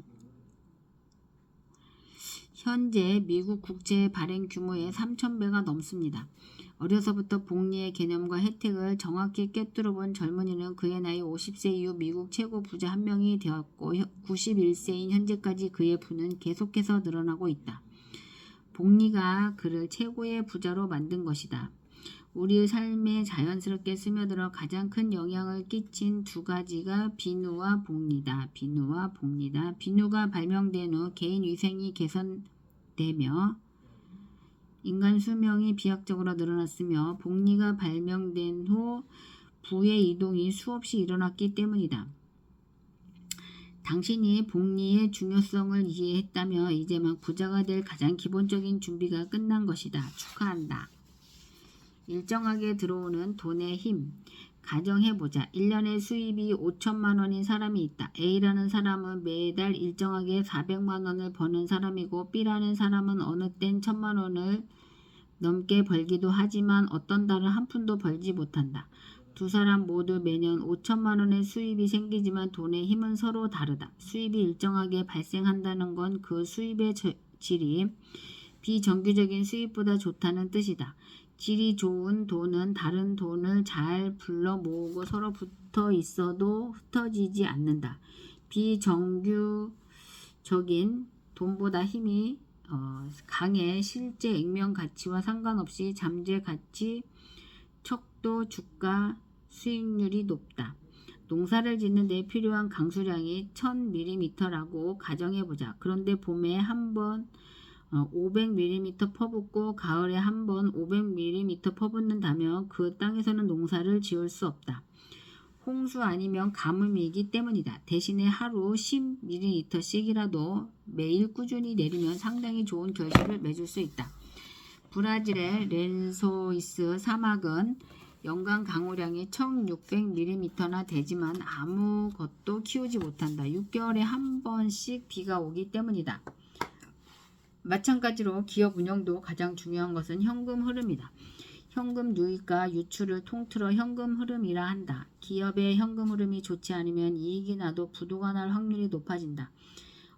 현재 미국 국채 발행 규모의 3,000배가 넘습니다. 어려서부터 복리의 개념과 혜택을 정확히 꿰뚫어 본 젊은이는 그의 나이 50세 이후 미국 최고 부자 한 명이 되었고 91세인 현재까지 그의 부는 계속해서 늘어나고 있다. 복리가 그를 최고의 부자로 만든 것이다. 우리의 삶에 자연스럽게 스며들어 가장 큰 영향을 끼친 두 가지가 비누와 복리다. 비누와 복리다. 비누가 발명된 후 개인 위생이 개선되며 인간 수명이 비약적으로 늘어났으며 복리가 발명된 후 부의 이동이 수없이 일어났기 때문이다. 당신이 복리의 중요성을 이해했다며 이제 막 부자가 될 가장 기본적인 준비가 끝난 것이다. 축하한다. 일정하게 들어오는 돈의 힘. 가정해보자. 1년에 수입이 5천만 원인 사람이 있다. A라는 사람은 매달 일정하게 400만 원을 버는 사람이고 B라는 사람은 어느 땐 1,000만 원을 넘게 벌기도 하지만 어떤 달은 한 푼도 벌지 못한다. 두 사람 모두 매년 5천만 원의 수입이 생기지만 돈의 힘은 서로 다르다. 수입이 일정하게 발생한다는 건 그 수입의 질이 비정규적인 수입보다 좋다는 뜻이다. 질이 좋은 돈은 다른 돈을 잘 불러 모으고 서로 붙어 있어도 흩어지지 않는다. 비정규적인 돈보다 힘이 강해 실제 액면 가치와 상관없이 잠재 가치, 척도, 주가, 수익률이 높다. 농사를 짓는 데 필요한 강수량이 1000mm라고 가정해보자. 그런데 봄에 한 번 500mm 퍼붓고 가을에 한 번 500mm 퍼붓는다면 그 땅에서는 농사를 지을 수 없다. 홍수 아니면 가뭄이기 때문이다. 대신에 하루 10mm씩이라도 매일 꾸준히 내리면 상당히 좋은 결실을 맺을 수 있다. 브라질의 렌소이스 사막은 연간 강우량이 1600mm나 되지만 아무것도 키우지 못한다. 6개월에 한 번씩 비가 오기 때문이다. 마찬가지로 기업 운영도 가장 중요한 것은 현금 흐름이다. 현금 유입과 유출을 통틀어 현금 흐름이라 한다. 기업의 현금 흐름이 좋지 않으면 이익이 나도 부도가 날 확률이 높아진다.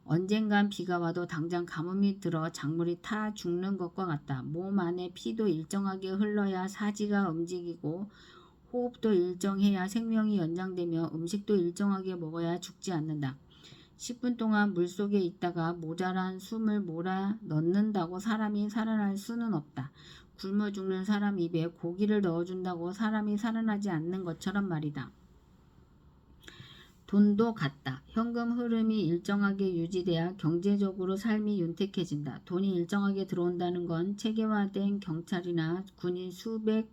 언젠간 비가 와도 당장 가뭄이 들어 작물이 타 죽는 것과 같다. 몸 안에 피도 일정하게 흘러야 사지가 움직이고 호흡도 일정해야 생명이 연장되며 음식도 일정하게 먹어야 죽지 않는다. 10분 동안 물속에 있다가 모자란 숨을 몰아 넣는다고 사람이 살아날 수는 없다. 굶어 죽는 사람 입에 고기를 넣어준다고 사람이 살아나지 않는 것처럼 말이다. 돈도 같다. 현금 흐름이 일정하게 유지돼야 경제적으로 삶이 윤택해진다. 돈이 일정하게 들어온다는 건 체계화된 경찰이나 군인 수백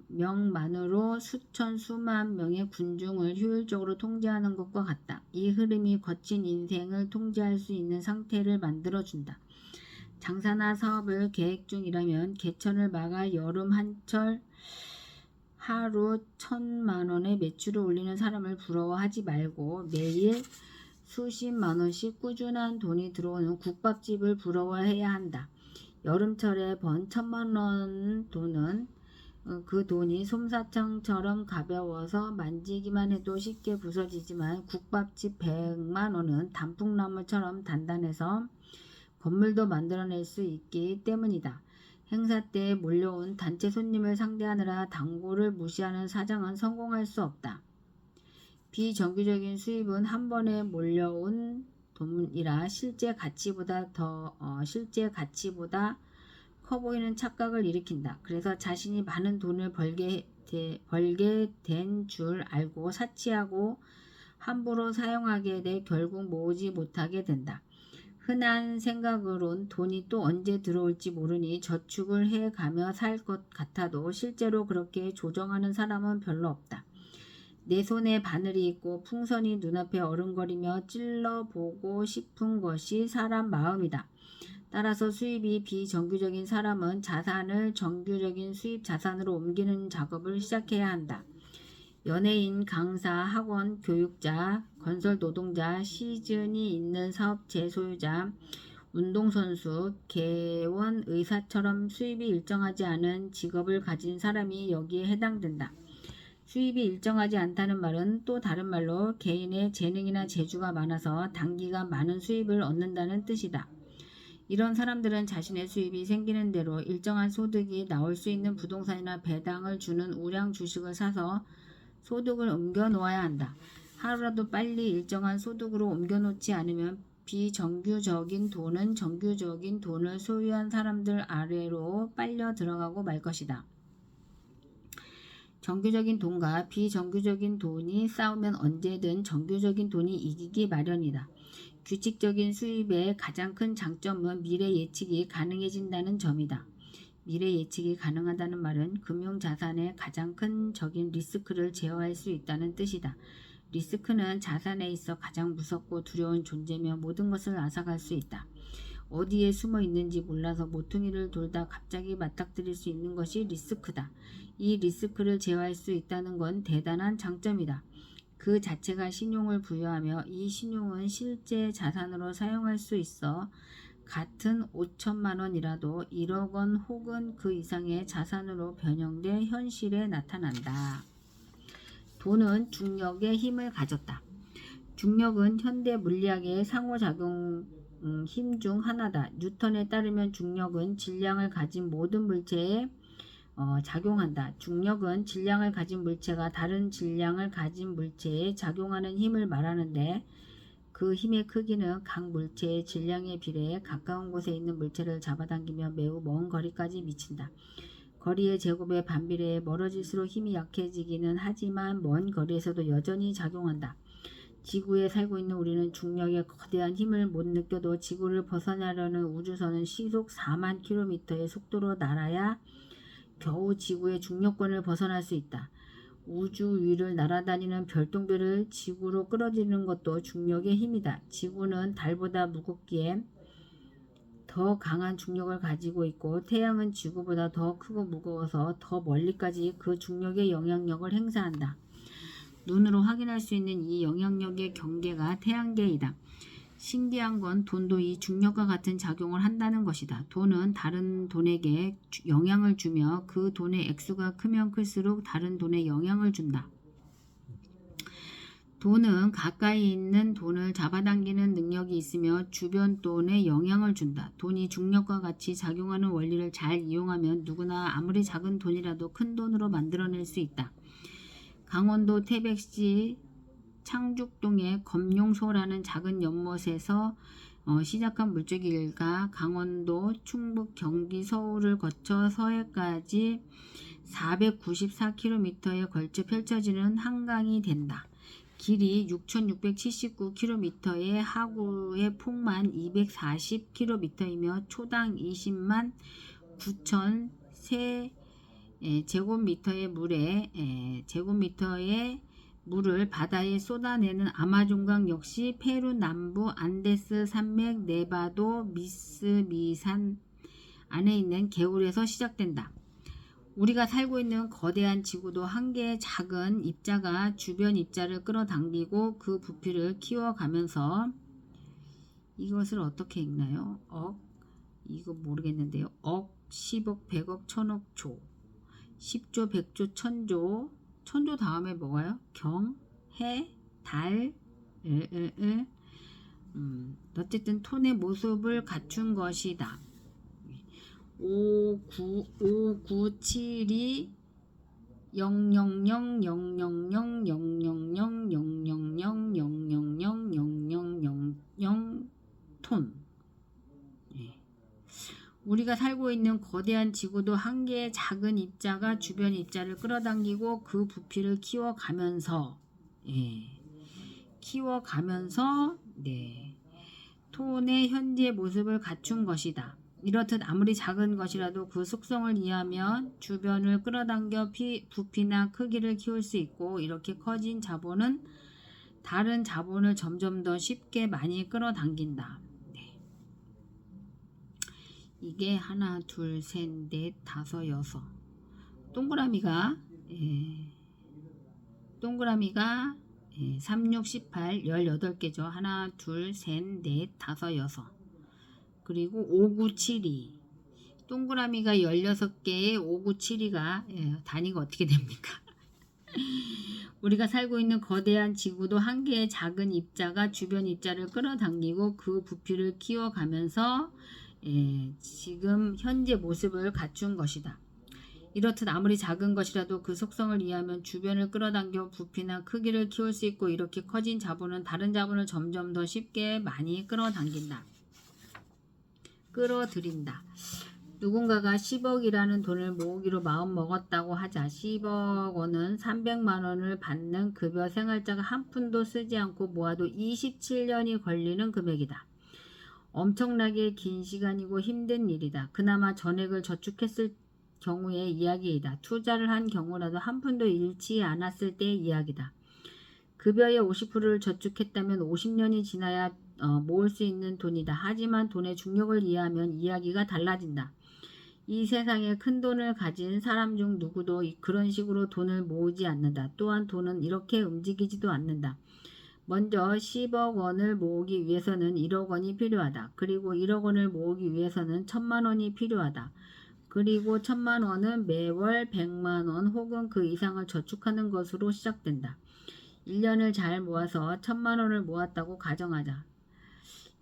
명만으로 수천 수만 명의 군중을 효율적으로 통제하는 것과 같다. 이 흐름이 거친 인생을 통제할 수 있는 상태를 만들어준다. 장사나 사업을 계획 중이라면 개천을 막아 여름 한철 하루 1,000만 원의 매출을 올리는 사람을 부러워하지 말고 매일 수십만 원씩 꾸준한 돈이 들어오는 국밥집을 부러워해야 한다. 여름철에 번 1,000만 원 돈은 그 돈이 솜사탕처럼 가벼워서 만지기만 해도 쉽게 부서지지만 국밥집 100만 원은 단풍나무처럼 단단해서 건물도 만들어낼 수 있기 때문이다. 행사 때 몰려온 단체 손님을 상대하느라 당구를 무시하는 사장은 성공할 수 없다. 비정규적인 수입은 한 번에 몰려온 돈이라 실제 가치보다 커 보이는 착각을 일으킨다. 그래서 자신이 많은 돈을 벌게 된 줄 알고 사치하고 함부로 사용하게 돼 결국 모으지 못하게 된다. 흔한 생각으론 돈이 또 언제 들어올지 모르니 저축을 해가며 살 것 같아도 실제로 그렇게 조정하는 사람은 별로 없다. 내 손에 바늘이 있고 풍선이 눈앞에 어른거리며 찔러보고 싶은 것이 사람 마음이다. 따라서 수입이 비정규적인 사람은 자산을 정규적인 수입 자산으로 옮기는 작업을 시작해야 한다. 연예인, 강사, 학원, 교육자, 건설 노동자, 시즌이 있는 사업체 소유자, 운동선수, 개원, 의사처럼 수입이 일정하지 않은 직업을 가진 사람이 여기에 해당된다. 수입이 일정하지 않다는 말은 또 다른 말로 개인의 재능이나 재주가 많아서 단기간 많은 수입을 얻는다는 뜻이다. 이런 사람들은 자신의 수입이 생기는 대로 일정한 소득이 나올 수 있는 부동산이나 배당을 주는 우량 주식을 사서 소득을 옮겨 놓아야 한다. 하루라도 빨리 일정한 소득으로 옮겨 놓지 않으면 비정규적인 돈은 정규적인 돈을 소유한 사람들 아래로 빨려 들어가고 말 것이다. 정규적인 돈과 비정규적인 돈이 싸우면 언제든 정규적인 돈이 이기기 마련이다. 규칙적인 수입의 가장 큰 장점은 미래 예측이 가능해진다는 점이다. 미래 예측이 가능하다는 말은 금융자산의 가장 큰 적인 리스크를 제어할 수 있다는 뜻이다. 리스크는 자산에 있어 가장 무섭고 두려운 존재며 모든 것을 앗아갈 수 있다. 어디에 숨어 있는지 몰라서 모퉁이를 돌다 갑자기 맞닥뜨릴 수 있는 것이 리스크다. 이 리스크를 제어할 수 있다는 건 대단한 장점이다. 그 자체가 신용을 부여하며 이 신용은 실제 자산으로 사용할 수 있어 같은 5천만 원이라도 1억 원 혹은 그 이상의 자산으로 변형돼 현실에 나타난다. 돈은 중력의 힘을 가졌다. 중력은 현대 물리학의 상호작용 힘 중 하나다. 뉴턴에 따르면 중력은 질량을 가진 모든 물체에 작용한다. 중력은 질량을 가진 물체가 다른 질량을 가진 물체에 작용하는 힘을 말하는데 그 힘의 크기는 각 물체의 질량에 비례해 가까운 곳에 있는 물체를 잡아당기며 매우 먼 거리까지 미친다. 거리의 제곱에 반비례해 멀어질수록 힘이 약해지기는 하지만 먼 거리에서도 여전히 작용한다. 지구에 살고 있는 우리는 중력의 거대한 힘을 못 느껴도 지구를 벗어나려는 우주선은 시속 4만 km의 속도로 날아야 겨우 지구의 중력권을 벗어날 수 있다. 우주 위를 날아다니는 별똥별을 지구로 끌어들이는 것도 중력의 힘이다. 지구는 달보다 무겁기에 더 강한 중력을 가지고 있고 태양은 지구보다 더 크고 무거워서 더 멀리까지 그 중력의 영향력을 행사한다. 눈으로 확인할 수 있는 이 영향력의 경계가 태양계이다. 신기한 건 돈도 이 중력과 같은 작용을 한다는 것이다. 돈은 다른 돈에게 영향을 주며 그 돈의 액수가 크면 클수록 다른 돈에 영향을 준다. 돈은 가까이 있는 돈을 잡아당기는 능력이 있으며 주변 돈에 영향을 준다. 돈이 중력과 같이 작용하는 원리를 잘 이용하면 누구나 아무리 작은 돈이라도 큰 돈으로 만들어낼 수 있다. 강원도 태백시 창죽동의 검룡소라는 작은 연못에서 시작한 물줄기가 강원도, 충북, 경기, 서울을 거쳐 서해까지 494km에 걸쳐 펼쳐지는 한강이 된다. 길이 6,679km에 하구의 폭만 240km이며 초당 20만 9천 제곱미터의 물을 바다에 쏟아내는 아마존강 역시 페루 남부 안데스 산맥 네바도 미스미산 안에 있는 개울에서 시작된다. 우리가 살고 있는 거대한 지구도 한 개의 작은 입자가 주변 입자를 끌어당기고 그 부피를 키워가면서 이것을 어떻게 읽나요? 이거 모르겠는데요. 10억, 100억, 1000억, 조 10조, 100조, 1000조 천조 다음에 뭐가요? 경, 해, 달, 어쨌든 톤의 모습을 갖춘 것이다. 5972 000 000 000 톤. 우리가 살고 있는 거대한 지구도 한 개의 작은 입자가 주변 입자를 끌어당기고 그 부피를 키워가면서 톤의 현재 모습을 갖춘 것이다. 이렇듯 아무리 작은 것이라도 그 속성을 이해하면 주변을 끌어당겨 부피나 크기를 키울 수 있고 이렇게 커진 자본은 다른 자본을 점점 더 쉽게 많이 끌어당긴다. 이게 하나, 둘, 셋, 넷, 다섯, 여섯. 동그라미가 3, 6, 18, 18개죠. 하나, 둘, 셋, 넷, 다섯, 여섯. 그리고 5, 9, 7, 2. 동그라미가 16개에 5, 9, 7, 2가 단위가 어떻게 됩니까? 우리가 살고 있는 거대한 지구도 한 개의 작은 입자가 주변 입자를 끌어당기고 그 부피를 키워가면서 지금 현재 모습을 갖춘 것이다. 이렇듯 아무리 작은 것이라도 그 속성을 이해하면 주변을 끌어당겨 부피나 크기를 키울 수 있고, 이렇게 커진 자본은 다른 자본을 점점 더 쉽게 많이 끌어들인다. 누군가가 10억이라는 돈을 모으기로 마음먹었다고 하자 10억 원은 300만 원을 받는 급여 생활자가 한 푼도 쓰지 않고 모아도 27년이 걸리는 금액이다. 엄청나게 긴 시간이고 힘든 일이다. 그나마 전액을 저축했을 경우의 이야기이다. 투자를 한 경우라도 한 푼도 잃지 않았을 때의 이야기다. 급여의 50%를 저축했다면 50년이 지나야 모을 수 있는 돈이다. 하지만 돈의 중력을 이해하면 이야기가 달라진다. 이 세상에 큰 돈을 가진 사람 중 누구도 그런 식으로 돈을 모으지 않는다. 또한 돈은 이렇게 움직이지도 않는다. 먼저 10억 원을 모으기 위해서는 1억 원이 필요하다. 그리고 1억 원을 모으기 위해서는 1000만 원이 필요하다. 그리고 1000만 원은 매월 100만 원 혹은 그 이상을 저축하는 것으로 시작된다. 1년을 잘 모아서 1000만 원을 모았다고 가정하자.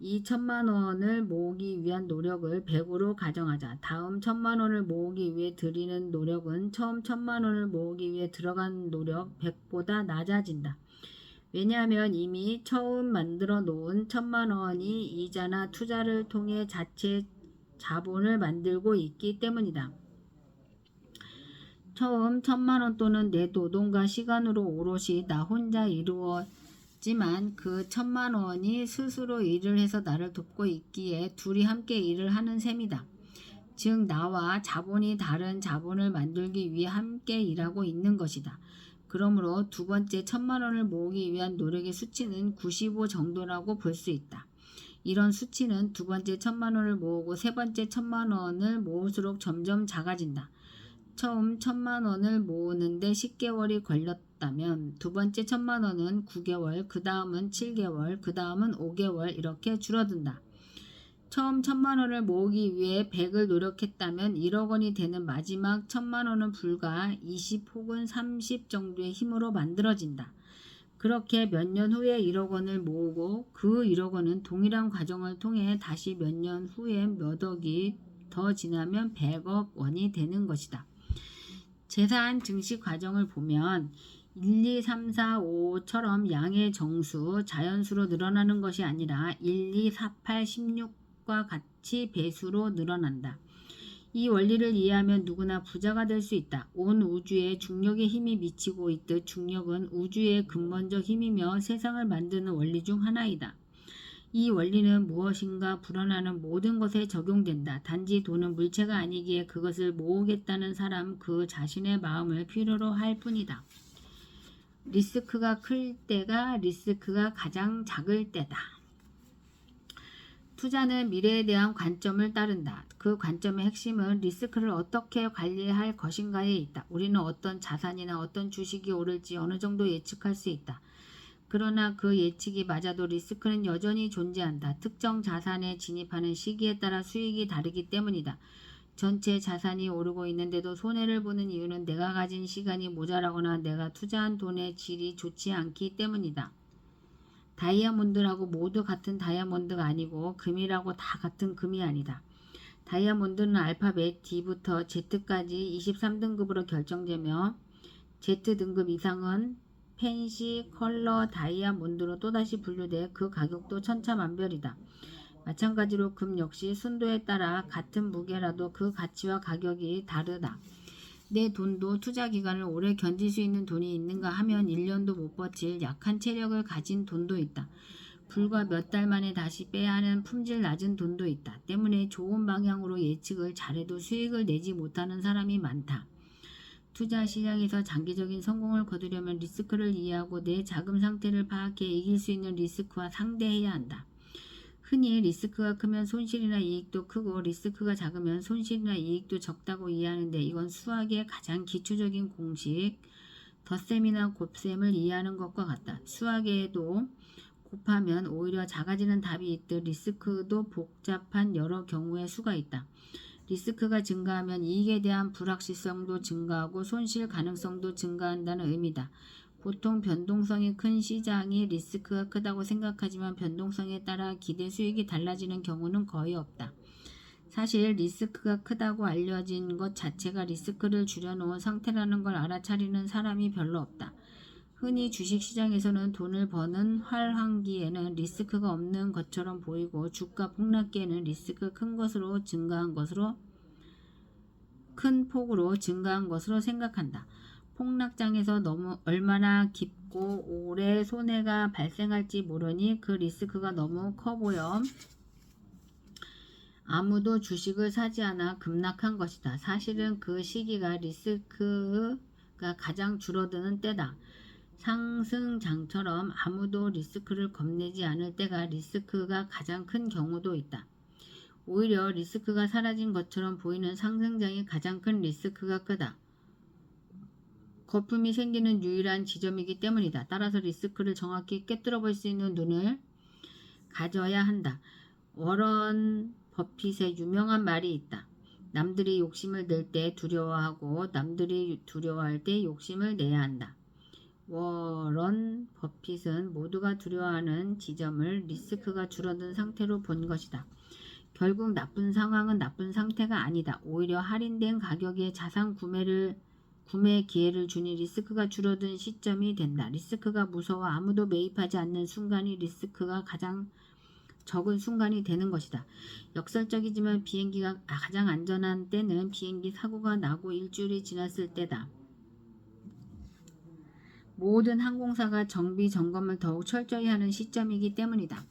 이 1000만 원을 모으기 위한 노력을 100으로 가정하자. 다음 1000만 원을 모으기 위해 들이는 노력은 처음 1000만 원을 모으기 위해 들어간 노력 100보다 낮아진다. 왜냐하면 이미 처음 만들어 놓은 1000만 원이 이자나 투자를 통해 자체 자본을 만들고 있기 때문이다. 처음 1000만 원 또는 내 노동과 시간으로 오롯이 나 혼자 이루었지만 그 1000만 원이 스스로 일을 해서 나를 돕고 있기에 둘이 함께 일을 하는 셈이다. 즉 나와 자본이 다른 자본을 만들기 위해 함께 일하고 있는 것이다. 그러므로 두 번째 1000만 원을 모으기 위한 노력의 수치는 95 정도라고 볼 수 있다. 이런 수치는 두 번째 1000만 원을 모으고 세 번째 1000만 원을 모을수록 점점 작아진다. 처음 1000만 원을 모으는데 10개월이 걸렸다면 두 번째 1000만 원은 9개월, 그 다음은 7개월, 그 다음은 5개월 이렇게 줄어든다. 처음 1000만 원을 모으기 위해 100을 노력했다면 1억 원이 되는 마지막 1000만 원은 불과 20 혹은 30 정도의 힘으로 만들어진다. 그렇게 몇 년 후에 1억 원을 모으고 그 1억 원은 동일한 과정을 통해 다시 몇 년 후에 몇 억이 더 지나면 100억 원이 되는 것이다. 재산 증식 과정을 보면 1, 2, 3, 4, 5처럼 양의 정수, 자연수로 늘어나는 것이 아니라 1, 2, 4, 8, 16과 같이 배수로 늘어난다. 이 원리를 이해하면 누구나 부자가 될 수 있다. 온 우주에 중력의 힘이 미치고 있듯 중력은 우주의 근본적 힘이며 세상을 만드는 원리 중 하나이다. 이 원리는 무엇인가 불어나는 모든 것에 적용된다. 단지 돈은 물체가 아니기에 그것을 모으겠다는 사람 그 자신의 마음을 필요로 할 뿐이다. 리스크가 클 때가 리스크가 가장 작을 때다. 투자는 미래에 대한 관점을 따른다. 그 관점의 핵심은 리스크를 어떻게 관리할 것인가에 있다. 우리는 어떤 자산이나 어떤 주식이 오를지 어느 정도 예측할 수 있다. 그러나 그 예측이 맞아도 리스크는 여전히 존재한다. 특정 자산에 진입하는 시기에 따라 수익이 다르기 때문이다. 전체 자산이 오르고 있는데도 손해를 보는 이유는 내가 가진 시간이 모자라거나 내가 투자한 돈의 질이 좋지 않기 때문이다. 다이아몬드라고 모두 같은 다이아몬드가 아니고 금이라고 다 같은 금이 아니다. 다이아몬드는 알파벳 D부터 Z까지 23등급으로 결정되며 Z등급 이상은 펜시 컬러 다이아몬드로 또다시 분류돼 그 가격도 천차만별이다. 마찬가지로 금 역시 순도에 따라 같은 무게라도 그 가치와 가격이 다르다. 내 돈도 투자 기간을 오래 견딜 수 있는 돈이 있는가 하면 1년도 못 버틸 약한 체력을 가진 돈도 있다. 불과 몇 달 만에 다시 빼야 하는 품질 낮은 돈도 있다. 때문에 좋은 방향으로 예측을 잘해도 수익을 내지 못하는 사람이 많다. 투자 시장에서 장기적인 성공을 거두려면 리스크를 이해하고 내 자금 상태를 파악해 이길 수 있는 리스크와 상대해야 한다. 흔히 리스크가 크면 손실이나 이익도 크고 리스크가 작으면 손실이나 이익도 적다고 이해하는데 이건 수학의 가장 기초적인 공식 덧셈이나 곱셈을 이해하는 것과 같다. 수학에도 곱하면 오히려 작아지는 답이 있듯 리스크도 복잡한 여러 경우의 수가 있다. 리스크가 증가하면 이익에 대한 불확실성도 증가하고 손실 가능성도 증가한다는 의미다. 보통 변동성이 큰 시장이 리스크가 크다고 생각하지만 변동성에 따라 기대 수익이 달라지는 경우는 거의 없다. 사실 리스크가 크다고 알려진 것 자체가 리스크를 줄여놓은 상태라는 걸 알아차리는 사람이 별로 없다. 흔히 주식시장에서는 돈을 버는 활황기에는 리스크가 없는 것처럼 보이고 주가 폭락기에는 리스크 큰 폭으로 증가한 것으로 생각한다. 폭락장에서 얼마나 깊고 오래 손해가 발생할지 모르니 그 리스크가 너무 커 보여 아무도 주식을 사지 않아 급락한 것이다. 사실은 그 시기가 리스크가 가장 줄어드는 때다. 상승장처럼 아무도 리스크를 겁내지 않을 때가 리스크가 가장 큰 경우도 있다. 오히려 리스크가 사라진 것처럼 보이는 상승장이 가장 큰 리스크가 크다. 거품이 생기는 유일한 지점이기 때문이다. 따라서 리스크를 정확히 꿰뚫어 볼 수 있는 눈을 가져야 한다. 워런 버핏의 유명한 말이 있다. 남들이 욕심을 낼 때 두려워하고 남들이 두려워할 때 욕심을 내야 한다. 워런 버핏은 모두가 두려워하는 지점을 리스크가 줄어든 상태로 본 것이다. 결국 나쁜 상황은 나쁜 상태가 아니다. 오히려 할인된 가격에 자산 구매 기회를 주니 리스크가 줄어든 시점이 된다. 리스크가 무서워 아무도 매입하지 않는 순간이 리스크가 가장 적은 순간이 되는 것이다. 역설적이지만 비행기가 가장 안전한 때는 비행기 사고가 나고 일주일이 지났을 때다. 모든 항공사가 정비 점검을 더욱 철저히 하는 시점이기 때문이다.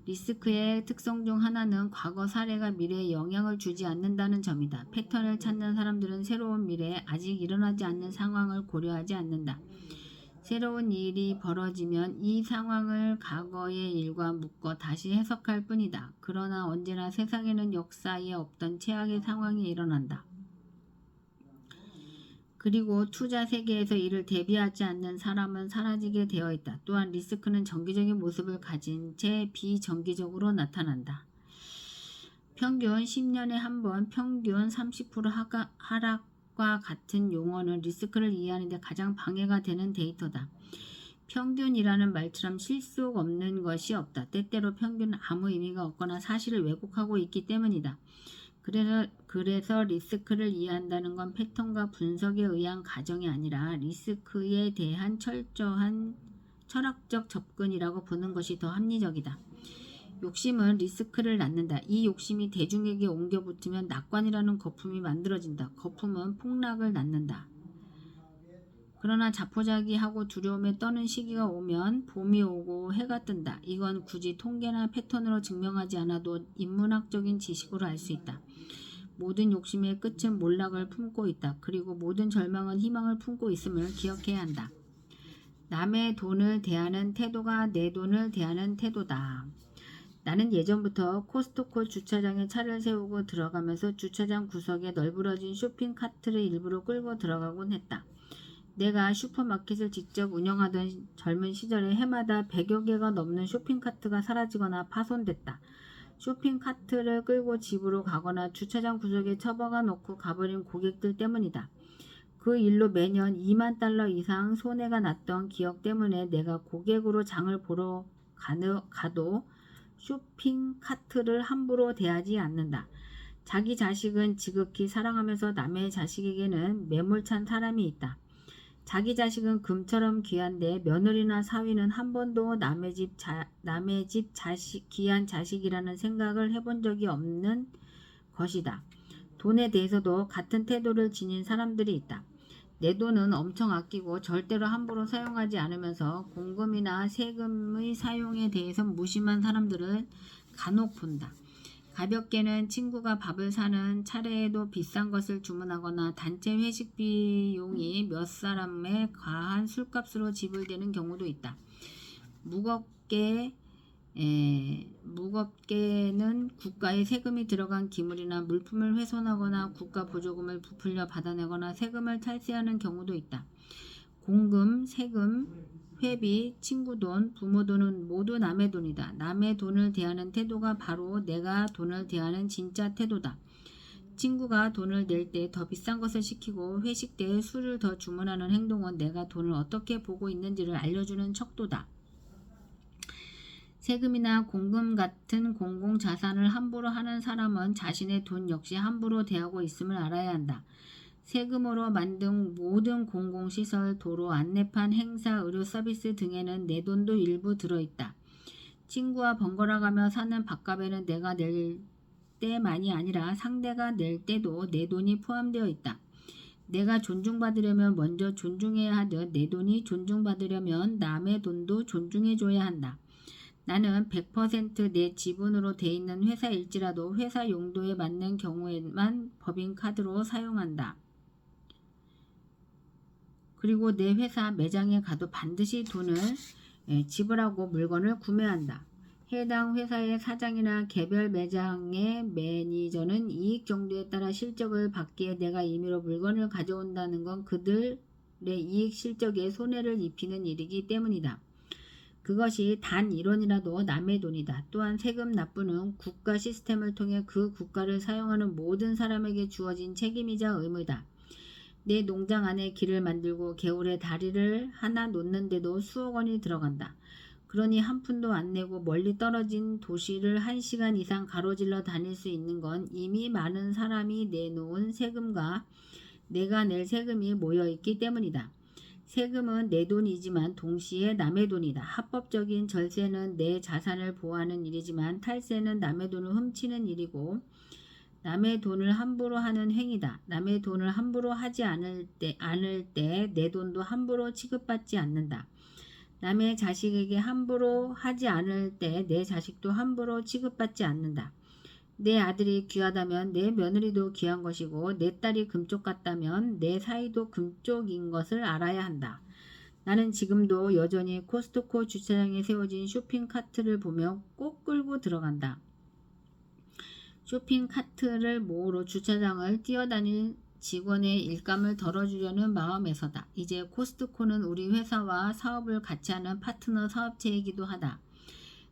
리스크의 특성 중 하나는 과거 사례가 미래에 영향을 주지 않는다는 점이다. 패턴을 찾는 사람들은 새로운 미래에 아직 일어나지 않는 상황을 고려하지 않는다. 새로운 일이 벌어지면 이 상황을 과거의 일과 묶어 다시 해석할 뿐이다. 그러나 언제나 세상에는 역사에 없던 최악의 상황이 일어난다. 그리고 투자 세계에서 이를 대비하지 않는 사람은 사라지게 되어 있다. 또한 리스크는 정기적인 모습을 가진 채 비정기적으로 나타난다. 평균 10년에 한 번 평균 30% 하락과 같은 용어는 리스크를 이해하는 데 가장 방해가 되는 데이터다. 평균이라는 말처럼 실속 없는 것이 없다. 때때로 평균은 아무 의미가 없거나 사실을 왜곡하고 있기 때문이다. 그래서 리스크를 이해한다는 건 패턴과 분석에 의한 가정이 아니라 리스크에 대한 철저한 철학적 접근이라고 보는 것이 더 합리적이다. 욕심은 리스크를 낳는다. 이 욕심이 대중에게 옮겨 붙으면 낙관이라는 거품이 만들어진다. 거품은 폭락을 낳는다. 그러나 자포자기하고 두려움에 떠는 시기가 오면 봄이 오고 해가 뜬다. 이건 굳이 통계나 패턴으로 증명하지 않아도 인문학적인 지식으로 알 수 있다. 모든 욕심의 끝은 몰락을 품고 있다. 그리고 모든 절망은 희망을 품고 있음을 기억해야 한다. 남의 돈을 대하는 태도가 내 돈을 대하는 태도다. 나는 예전부터 코스트코 주차장에 차를 세우고 들어가면서 주차장 구석에 널브러진 쇼핑 카트를 일부러 끌고 들어가곤 했다. 내가 슈퍼마켓을 직접 운영하던 젊은 시절에 해마다 100여 개가 넘는 쇼핑카트가 사라지거나 파손됐다. 쇼핑카트를 끌고 집으로 가거나 주차장 구석에 처박아 놓고 가버린 고객들 때문이다. 그 일로 매년 2만 달러 이상 손해가 났던 기억 때문에 내가 고객으로 장을 보러 가도 쇼핑카트를 함부로 대하지 않는다. 자기 자식은 지극히 사랑하면서 남의 자식에게는 매몰찬 사람이 있다. 자기 자식은 금처럼 귀한데 며느리나 사위는 한 번도 남의 집 귀한 자식이라는 생각을 해본 적이 없는 것이다. 돈에 대해서도 같은 태도를 지닌 사람들이 있다. 내 돈은 엄청 아끼고 절대로 함부로 사용하지 않으면서 공금이나 세금의 사용에 대해서 무심한 사람들을 간혹 본다. 가볍게는 친구가 밥을 사는 차례에도 비싼 것을 주문하거나 단체 회식 비용이 몇 사람의 과한 술값으로 지불되는 경우도 있다. 무겁게는 국가의 세금이 들어간 기물이나 물품을 훼손하거나 국가 보조금을 부풀려 받아내거나 세금을 탈세하는 경우도 있다. 공금, 세금, 회비, 친구 돈, 부모 돈은 모두 남의 돈이다. 남의 돈을 대하는 태도가 바로 내가 돈을 대하는 진짜 태도다. 친구가 돈을 낼 때 더 비싼 것을 시키고 회식 때 술을 더 주문하는 행동은 내가 돈을 어떻게 보고 있는지를 알려주는 척도다. 세금이나 공금 같은 공공자산을 함부로 하는 사람은 자신의 돈 역시 함부로 대하고 있음을 알아야 한다. 세금으로 만든 모든 공공시설, 도로, 안내판, 행사, 의료 서비스 등에는 내 돈도 일부 들어있다. 친구와 번갈아가며 사는 밥값에는 내가 낼 때만이 아니라 상대가 낼 때도 내 돈이 포함되어 있다. 내가 존중받으려면 먼저 존중해야 하듯 내 돈이 존중받으려면 남의 돈도 존중해줘야 한다. 나는 100% 내 지분으로 돼 있는 회사일지라도 회사 용도에 맞는 경우에만 법인카드로 사용한다. 그리고 내 회사 매장에 가도 반드시 돈을 지불하고 물건을 구매한다. 해당 회사의 사장이나 개별 매장의 매니저는 이익 정도에 따라 실적을 받기에 내가 임의로 물건을 가져온다는 건 그들의 이익 실적에 손해를 입히는 일이기 때문이다. 그것이 단 1원이라도 남의 돈이다. 또한 세금 납부는 국가 시스템을 통해 그 국가를 사용하는 모든 사람에게 주어진 책임이자 의무다. 내 농장 안에 길을 만들고 개울에 다리를 하나 놓는데도 수억 원이 들어간다. 그러니 한 푼도 안 내고 멀리 떨어진 도시를 1시간 이상 가로질러 다닐 수 있는 건 이미 많은 사람이 내놓은 세금과 내가 낼 세금이 모여있기 때문이다. 세금은 내 돈이지만 동시에 남의 돈이다. 합법적인 절세는 내 자산을 보호하는 일이지만 탈세는 남의 돈을 훔치는 일이고 남의 돈을 함부로 하는 행위다. 남의 돈을 함부로 하지 않을 때 내 돈도 함부로 취급받지 않는다. 남의 자식에게 함부로 하지 않을 때 내 자식도 함부로 취급받지 않는다. 내 아들이 귀하다면 내 며느리도 귀한 것이고 내 딸이 금쪽 같다면 내 사이도 금쪽인 것을 알아야 한다. 나는 지금도 여전히 코스트코 주차장에 세워진 쇼핑카트를 보며 꼭 끌고 들어간다. 쇼핑카트를 모으러 주차장을 뛰어다닌 직원의 일감을 덜어주려는 마음에서다. 이제 코스트코는 우리 회사와 사업을 같이 하는 파트너 사업체이기도 하다.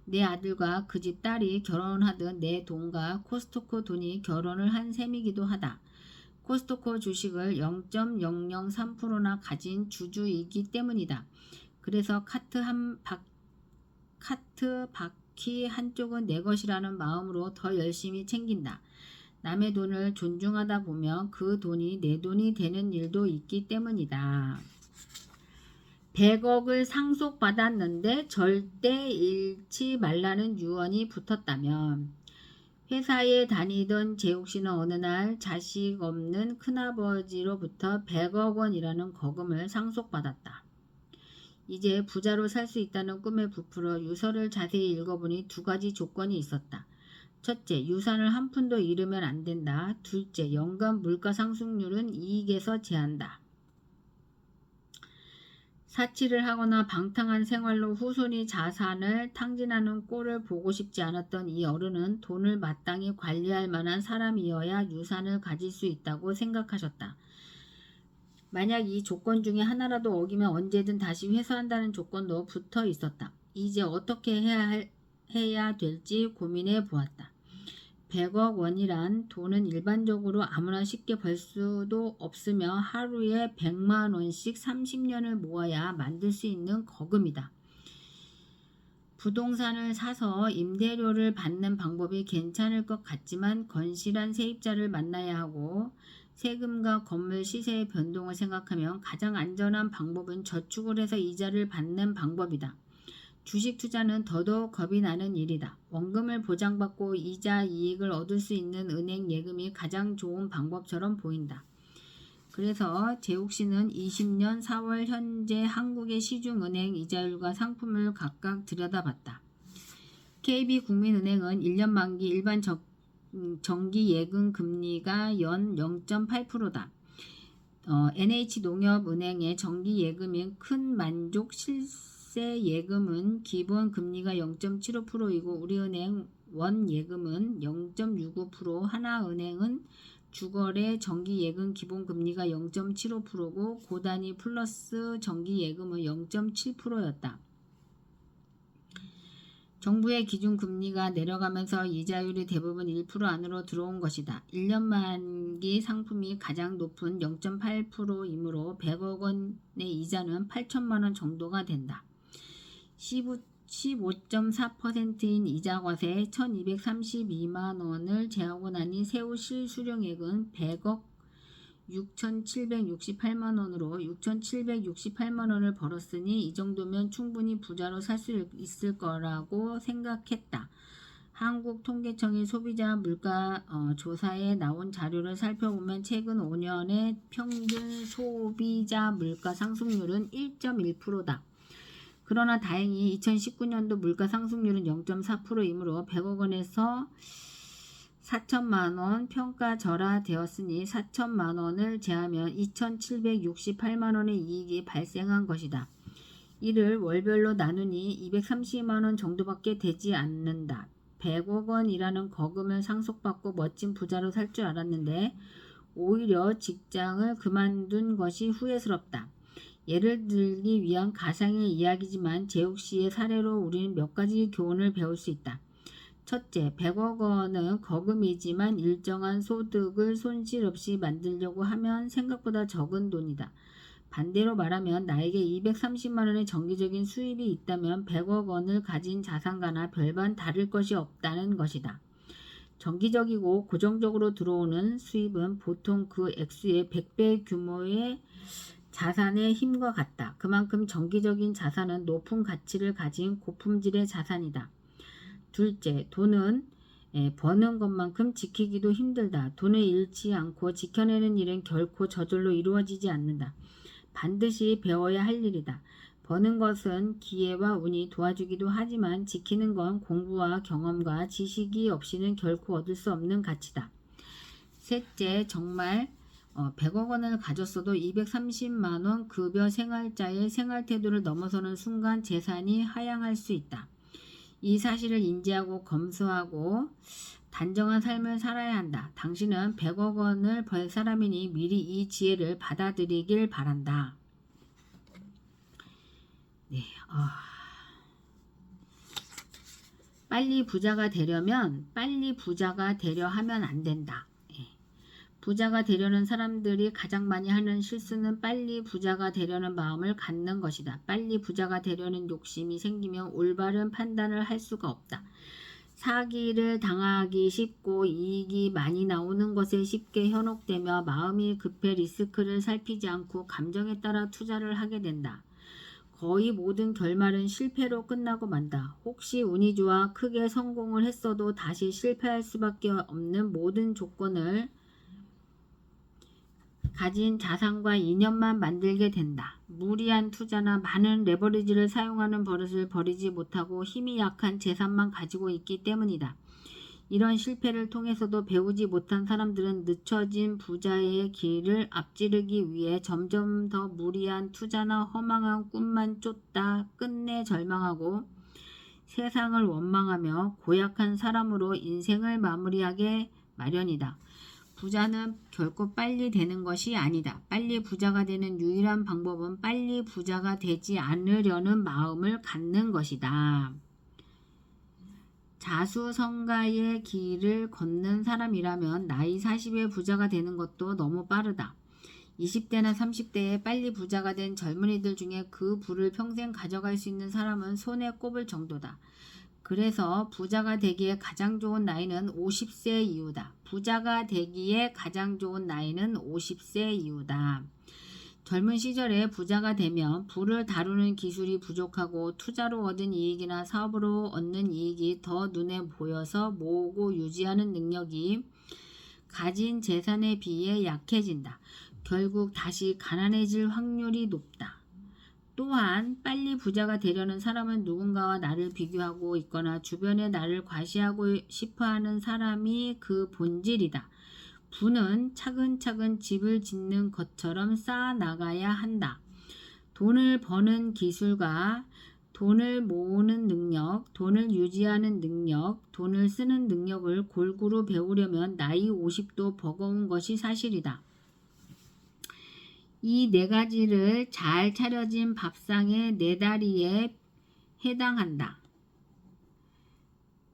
내 아들과 그 집 딸이 결혼하듯 내 돈과 코스트코 돈이 결혼을 한 셈이기도 하다. 코스트코 주식을 0.003%나 가진 주주이기 때문이다. 그래서 카트 바퀴 한쪽은 내 것이라는 마음으로 더 열심히 챙긴다. 남의 돈을 존중하다 보면 그 돈이 내 돈이 되는 일도 있기 때문이다. 100억을 상속받았는데 절대 잃지 말라는 유언이 붙었다면 회사에 다니던 재욱씨는 어느 날 자식 없는 큰아버지로부터 100억 원이라는 거금을 상속받았다. 이제 부자로 살 수 있다는 꿈에 부풀어 유서를 자세히 읽어보니 2가지 조건이 있었다. 첫째, 유산을 한 푼도 잃으면 안 된다. 둘째, 연간 물가 상승률은 이익에서 제한다. 사치를 하거나 방탕한 생활로 후손이 자산을 탕진하는 꼴을 보고 싶지 않았던 이 어른은 돈을 마땅히 관리할 만한 사람이어야 유산을 가질 수 있다고 생각하셨다. 만약 이 조건 중에 하나라도 어기면 언제든 다시 회수한다는 조건도 붙어 있었다. 이제 어떻게 해야 될지 고민해 보았다. 100억 원이란 돈은 일반적으로 아무나 쉽게 벌 수도 없으며 하루에 100만 원씩 30년을 모아야 만들 수 있는 거금이다. 부동산을 사서 임대료를 받는 방법이 괜찮을 것 같지만 건실한 세입자를 만나야 하고 세금과 건물 시세의 변동을 생각하면 가장 안전한 방법은 저축을 해서 이자를 받는 방법이다. 주식 투자는 더더욱 겁이 나는 일이다. 원금을 보장받고 이자 이익을 얻을 수 있는 은행 예금이 가장 좋은 방법처럼 보인다. 그래서 재욱씨는 20년 4월 현재 한국의 시중은행 이자율과 상품을 각각 들여다봤다. KB국민은행은 1년 만기 일반 정기 예금 금리가 연 0.8%다. NH농협은행의 정기 예금인 큰만족 실세 예금은 기본 금리가 0.75%이고 우리은행 원 예금은 0.65%, 하나은행은 주거래 정기 예금 기본 금리가 0.75%고 고단위 플러스 정기 예금은 0.7%였다. 정부의 기준금리가 내려가면서 이자율이 대부분 1% 안으로 들어온 것이다. 1년 만기 상품이 가장 높은 0.8%이므로 100억 원의 이자는 8천만 원 정도가 된다. 15.4%인 이자 과세에 1232만 원을 제하고 나니 세후 실수령액은 100억 6,768만 원으로 6,768만 원을 벌었으니 이 정도면 충분히 부자로 살 수 있을 거라고 생각했다. 한국통계청이 소비자 물가 조사에 나온 자료를 살펴보면 최근 5년의 평균 소비자 물가 상승률은 1.1%다. 그러나 다행히 2019년도 물가 상승률은 0.4%이므로 100억 원에서 4천만 원 평가절하되었으니 4천만 원을 제하면 2,768만 원의 이익이 발생한 것이다. 이를 월별로 나누니 230만 원 정도밖에 되지 않는다. 100억 원이라는 거금을 상속받고 멋진 부자로 살 줄 알았는데 오히려 직장을 그만둔 것이 후회스럽다. 예를 들기 위한 가상의 이야기지만 재욱 씨의 사례로 우리는 몇 가지 교훈을 배울 수 있다. 첫째, 100억 원은 거금이지만 일정한 소득을 손실 없이 만들려고 하면 생각보다 적은 돈이다. 반대로 말하면 나에게 230만 원의 정기적인 수입이 있다면 100억 원을 가진 자산가나 별반 다를 것이 없다는 것이다. 정기적이고 고정적으로 들어오는 수입은 보통 그 액수의 100배 규모의 자산의 힘과 같다. 그만큼 정기적인 자산은 높은 가치를 가진 고품질의 자산이다. 둘째, 돈은 버는 것만큼 지키기도 힘들다. 돈을 잃지 않고 지켜내는 일은 결코 저절로 이루어지지 않는다. 반드시 배워야 할 일이다. 버는 것은 기회와 운이 도와주기도 하지만 지키는 건 공부와 경험과 지식이 없이는 결코 얻을 수 없는 가치다. 셋째, 정말 100억 원을 가졌어도 230만 원 급여 생활자의 생활태도를 넘어서는 순간 재산이 하향할 수 있다. 이 사실을 인지하고 검수하고 단정한 삶을 살아야 한다. 당신은 100억 원을 벌 사람이니 미리 이 지혜를 받아들이길 바란다. 네, 빨리 부자가 되려면 빨리 부자가 되려 하면 안 된다. 부자가 되려는 사람들이 가장 많이 하는 실수는 빨리 부자가 되려는 마음을 갖는 것이다. 빨리 부자가 되려는 욕심이 생기면 올바른 판단을 할 수가 없다. 사기를 당하기 쉽고 이익이 많이 나오는 것에 쉽게 현혹되며 마음이 급해 리스크를 살피지 않고 감정에 따라 투자를 하게 된다. 거의 모든 결말은 실패로 끝나고 만다. 혹시 운이 좋아 크게 성공을 했어도 다시 실패할 수밖에 없는 모든 조건을 가진 자산과 인연만 만들게 된다. 무리한 투자나 많은 레버리지를 사용하는 버릇을 버리지 못하고 힘이 약한 재산만 가지고 있기 때문이다. 이런 실패를 통해서도 배우지 못한 사람들은 늦춰진 부자의 길을 앞지르기 위해 점점 더 무리한 투자나 허망한 꿈만 쫓다 끝내 절망하고 세상을 원망하며 고약한 사람으로 인생을 마무리하게 마련이다. 부자는 결코 빨리 되는 것이 아니다. 빨리 부자가 되는 유일한 방법은 빨리 부자가 되지 않으려는 마음을 갖는 것이다. 자수성가의 길을 걷는 사람이라면 나이 40에 부자가 되는 것도 너무 빠르다. 20대나 30대에 빨리 부자가 된 젊은이들 중에 그 부를 평생 가져갈 수 있는 사람은 손에 꼽을 정도다. 그래서 부자가 되기에 가장 좋은 나이는 50세 이후다. 부자가 되기에 가장 좋은 나이는 50세 이후다. 젊은 시절에 부자가 되면 부를 다루는 기술이 부족하고 투자로 얻은 이익이나 사업으로 얻는 이익이 더 눈에 보여서 모으고 유지하는 능력이 가진 재산에 비해 약해진다. 결국 다시 가난해질 확률이 높다. 또한 빨리 부자가 되려는 사람은 누군가와 나를 비교하고 있거나 주변에 나를 과시하고 싶어하는 사람이 그 본질이다. 부는 차근차근 집을 짓는 것처럼 쌓아나가야 한다. 돈을 버는 기술과 돈을 모으는 능력, 돈을 유지하는 능력, 돈을 쓰는 능력을 골고루 배우려면 나이 50도 버거운 것이 사실이다. 이 네 가지를 잘 차려진 밥상의 네 다리에 해당한다.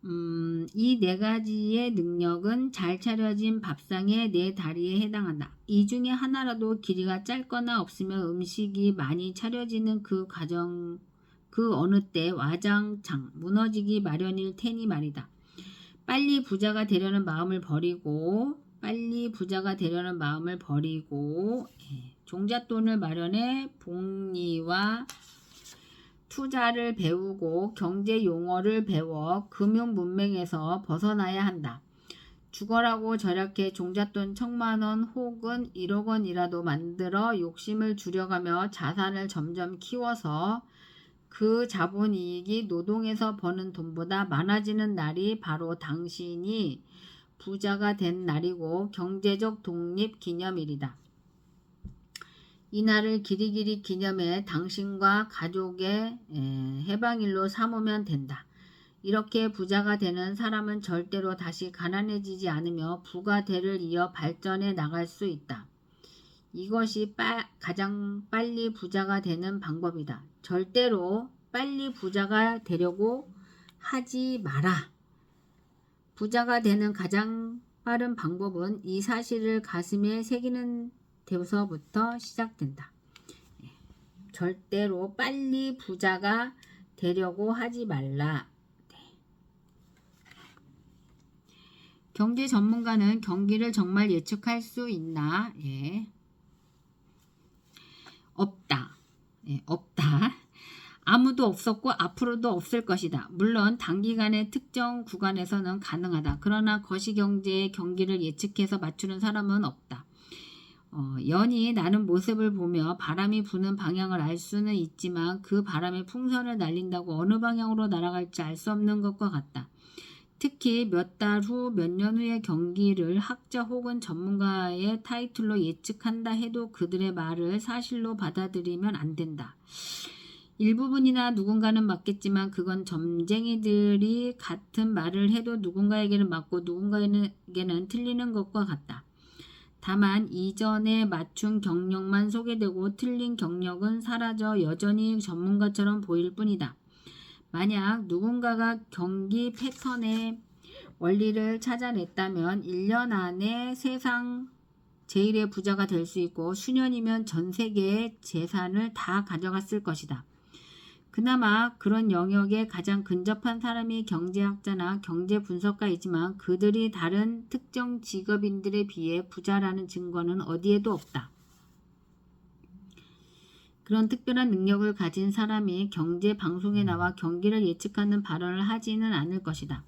이 네 가지의 능력은 잘 차려진 밥상의 네 다리에 해당한다. 이 중에 하나라도 길이가 짧거나 없으면 음식이 많이 차려지는 그 과정, 그 어느 때 와장창 무너지기 마련일 테니 말이다. 빨리 부자가 되려는 마음을 버리고 종잣돈을 마련해 복리와 투자를 배우고 경제 용어를 배워 금융 문맹에서 벗어나야 한다. 죽어라고 절약해 종잣돈 1,000,000원 혹은 1억 원이라도 만들어 욕심을 줄여가며 자산을 점점 키워서 그 자본이익이 노동에서 버는 돈보다 많아지는 날이 바로 당신이 부자가 된 날이고 경제적 독립 기념일이다. 이 날을 길이길이 기념해 당신과 가족의 해방일로 삼으면 된다. 이렇게 부자가 되는 사람은 절대로 다시 가난해지지 않으며 부가대를 이어 발전해 나갈 수 있다. 이것이 가장 빨리 부자가 되는 방법이다. 절대로 빨리 부자가 되려고 하지 마라. 부자가 되는 가장 빠른 방법은 이 사실을 가슴에 새기는 데서부터 시작된다. 절대로 빨리 부자가 되려고 하지 말라. 경제 전문가는 경기를 정말 예측할 수 있나? 없다. 없다. 아무도 없었고 앞으로도 없을 것이다. 물론 단기간의 특정 구간에서는 가능하다. 그러나 거시경제의 경기를 예측해서 맞추는 사람은 없다. 연이 나는 모습을 보며 바람이 부는 방향을 알 수는 있지만 그 바람에 풍선을 날린다고 어느 방향으로 날아갈지 알 수 없는 것과 같다. 특히 몇 달 후, 몇 년 후의 경기를 학자 혹은 전문가의 타이틀로 예측한다 해도 그들의 말을 사실로 받아들이면 안 된다. 일부분이나 누군가는 맞겠지만 그건 점쟁이들이 같은 말을 해도 누군가에게는 맞고 누군가에게는 틀리는 것과 같다. 다만 이전에 맞춘 경력만 소개되고 틀린 경력은 사라져 여전히 전문가처럼 보일 뿐이다. 만약 누군가가 경기 패턴의 원리를 찾아냈다면 1년 안에 세상 제일의 부자가 될 수 있고 수년이면 전 세계의 재산을 다 가져갔을 것이다. 그나마 그런 영역에 가장 근접한 사람이 경제학자나 경제 분석가이지만 그들이 다른 특정 직업인들에 비해 부자라는 증거는 어디에도 없다. 그런 특별한 능력을 가진 사람이 경제 방송에 나와 경기를 예측하는 발언을 하지는 않을 것이다.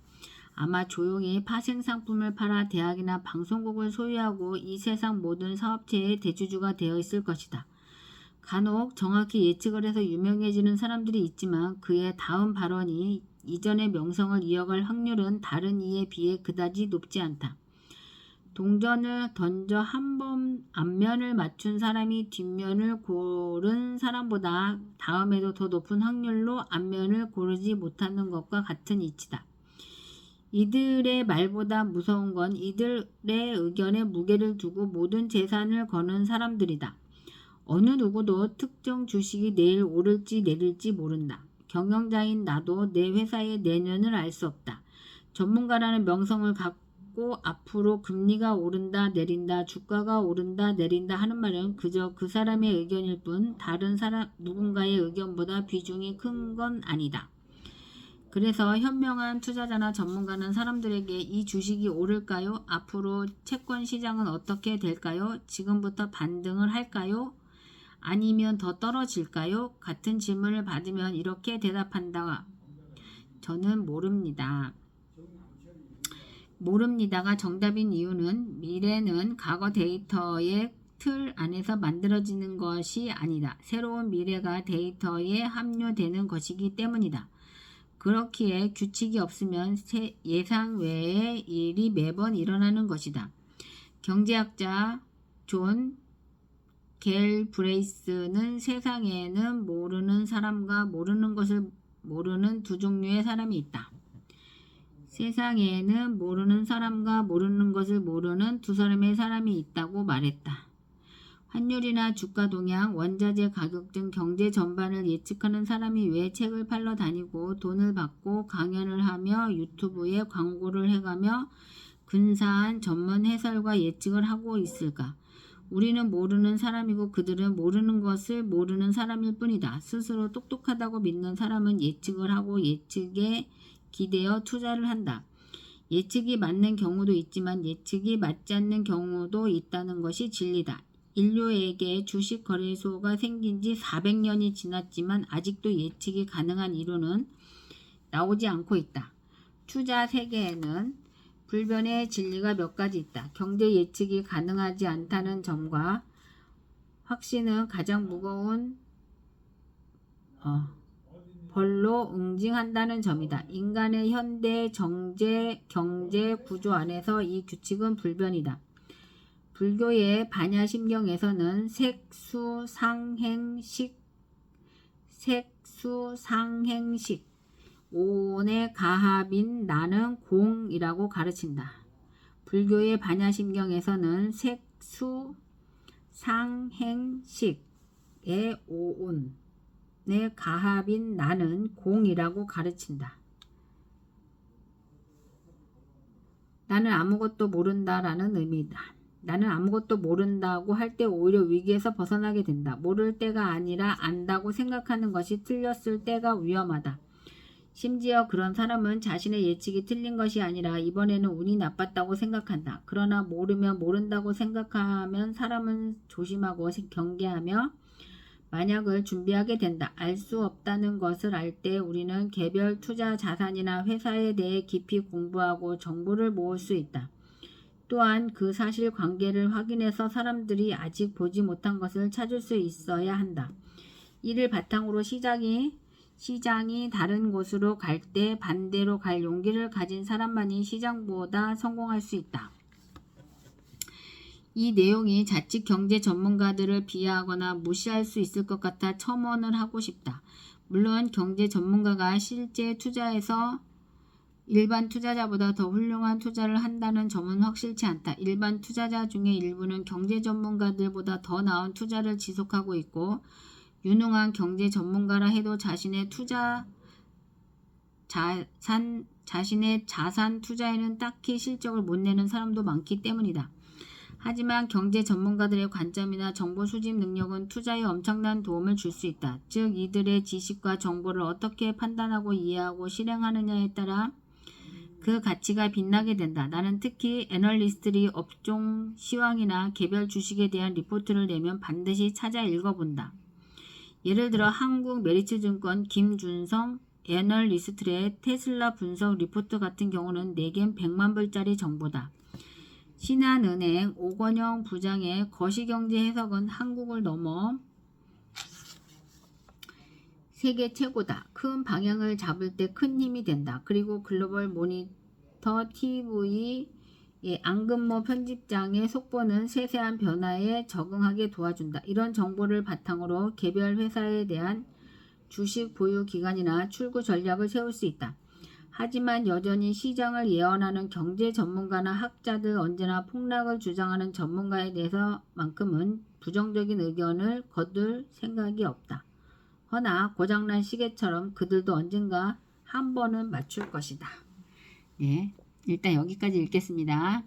아마 조용히 파생상품을 팔아 대학이나 방송국을 소유하고 이 세상 모든 사업체의 대주주가 되어 있을 것이다. 간혹 정확히 예측을 해서 유명해지는 사람들이 있지만 그의 다음 발언이 이전의 명성을 이어갈 확률은 다른 이에 비해 그다지 높지 않다. 동전을 던져 한 번 앞면을 맞춘 사람이 뒷면을 고른 사람보다 다음에도 더 높은 확률로 앞면을 고르지 못하는 것과 같은 이치다. 이들의 말보다 무서운 건 이들의 의견에 무게를 두고 모든 재산을 거는 사람들이다. 어느 누구도 특정 주식이 내일 오를지 내릴지 모른다. 경영자인 나도 내 회사의 내년을 알 수 없다. 전문가라는 명성을 갖고 앞으로 금리가 오른다 내린다 주가가 오른다 내린다 하는 말은 그저 그 사람의 의견일 뿐 다른 사람 누군가의 의견보다 비중이 큰 건 아니다. 그래서 현명한 투자자나 전문가는 사람들에게 이 주식이 오를까요? 앞으로 채권 시장은 어떻게 될까요? 지금부터 반등을 할까요? 아니면 더 떨어질까요? 같은 질문을 받으면 이렇게 대답한다. 저는 모릅니다. 모릅니다가 정답인 이유는 미래는 과거 데이터의 틀 안에서 만들어지는 것이 아니다. 새로운 미래가 데이터에 합류되는 것이기 때문이다. 그렇기에 규칙이 없으면 예상 외의 일이 매번 일어나는 것이다. 경제학자 존 갤브레이스는 세상에는 모르는 사람과 모르는 것을 모르는 두 종류의 사람이 있다. 세상에는 모르는 사람과 모르는 것을 모르는 두 사람의 사람이 있다고 말했다. 환율이나 주가 동향, 원자재 가격 등 경제 전반을 예측하는 사람이 왜 책을 팔러 다니고 돈을 받고 강연을 하며 유튜브에 광고를 해가며 근사한 전문 해설과 예측을 하고 있을까? 우리는 모르는 사람이고 그들은 모르는 것을 모르는 사람일 뿐이다. 스스로 똑똑하다고 믿는 사람은 예측을 하고 예측에 기대어 투자를 한다. 예측이 맞는 경우도 있지만 예측이 맞지 않는 경우도 있다는 것이 진리다. 인류에게 주식 거래소가 생긴 지 400년이 지났지만 아직도 예측이 가능한 이론은 나오지 않고 있다. 투자 세계에는 불변의 진리가 몇 가지 있다. 경제 예측이 가능하지 않다는 점과 확신은 가장 무거운 벌로 응징한다는 점이다. 인간의 현대 경제 구조 안에서 이 규칙은 불변이다. 불교의 반야심경에서는 색수상행식 오온의 가합인 나는 공이라고 가르친다. 불교의 반야심경에서는 색수상행식의 오온의 가합인 나는 공이라고 가르친다. 나는 아무것도 모른다라는 의미다. 나는 아무것도 모른다고 할 때 오히려 위기에서 벗어나게 된다. 모를 때가 아니라 안다고 생각하는 것이 틀렸을 때가 위험하다. 심지어 그런 사람은 자신의 예측이 틀린 것이 아니라 이번에는 운이 나빴다고 생각한다. 그러나 모르면 모른다고 생각하면 사람은 조심하고 경계하며 만약을 준비하게 된다. 알 수 없다는 것을 알 때 우리는 개별 투자 자산이나 회사에 대해 깊이 공부하고 정보를 모을 수 있다. 또한 그 사실 관계를 확인해서 사람들이 아직 보지 못한 것을 찾을 수 있어야 한다. 이를 바탕으로 시장이 다른 곳으로 갈 때 반대로 갈 용기를 가진 사람만이 시장보다 성공할 수 있다. 이 내용이 자칫 경제 전문가들을 비하하거나 무시할 수 있을 것 같아 첨언을 하고 싶다. 물론 경제 전문가가 실제 투자에서 일반 투자자보다 더 훌륭한 투자를 한다는 점은 확실치 않다. 일반 투자자 중에 일부는 경제 전문가들보다 더 나은 투자를 지속하고 있고 유능한 경제 전문가라 해도 자신의 자산 투자에는 딱히 실적을 못 내는 사람도 많기 때문이다. 하지만 경제 전문가들의 관점이나 정보 수집 능력은 투자에 엄청난 도움을 줄 수 있다. 즉 이들의 지식과 정보를 어떻게 판단하고 이해하고 실행하느냐에 따라 그 가치가 빛나게 된다. 나는 특히 애널리스트들이 업종 시황이나 개별 주식에 대한 리포트를 내면 반드시 찾아 읽어본다. 예를 들어 한국 메리츠증권 김준성 애널리스트의 테슬라 분석 리포트 같은 경우는 내겐 100만 불짜리 정보다. 신한은행 오건영 부장의 거시경제 해석은 한국을 넘어 세계 최고다. 큰 방향을 잡을 때 큰 힘이 된다. 그리고 글로벌 모니터 TV의 안근모 편집장의 속보는 세세한 변화에 적응하게 도와준다. 이런 정보를 바탕으로 개별 회사에 대한 주식 보유 기간이나 출구 전략을 세울 수 있다. 하지만 여전히 시장을 예언하는 경제 전문가나 학자들 언제나 폭락을 주장하는 전문가에 대해서만큼은 부정적인 의견을 거둘 생각이 없다. 허나 고장난 시계처럼 그들도 언젠가 한 번은 맞출 것이다. 네, 일단 여기까지 읽겠습니다.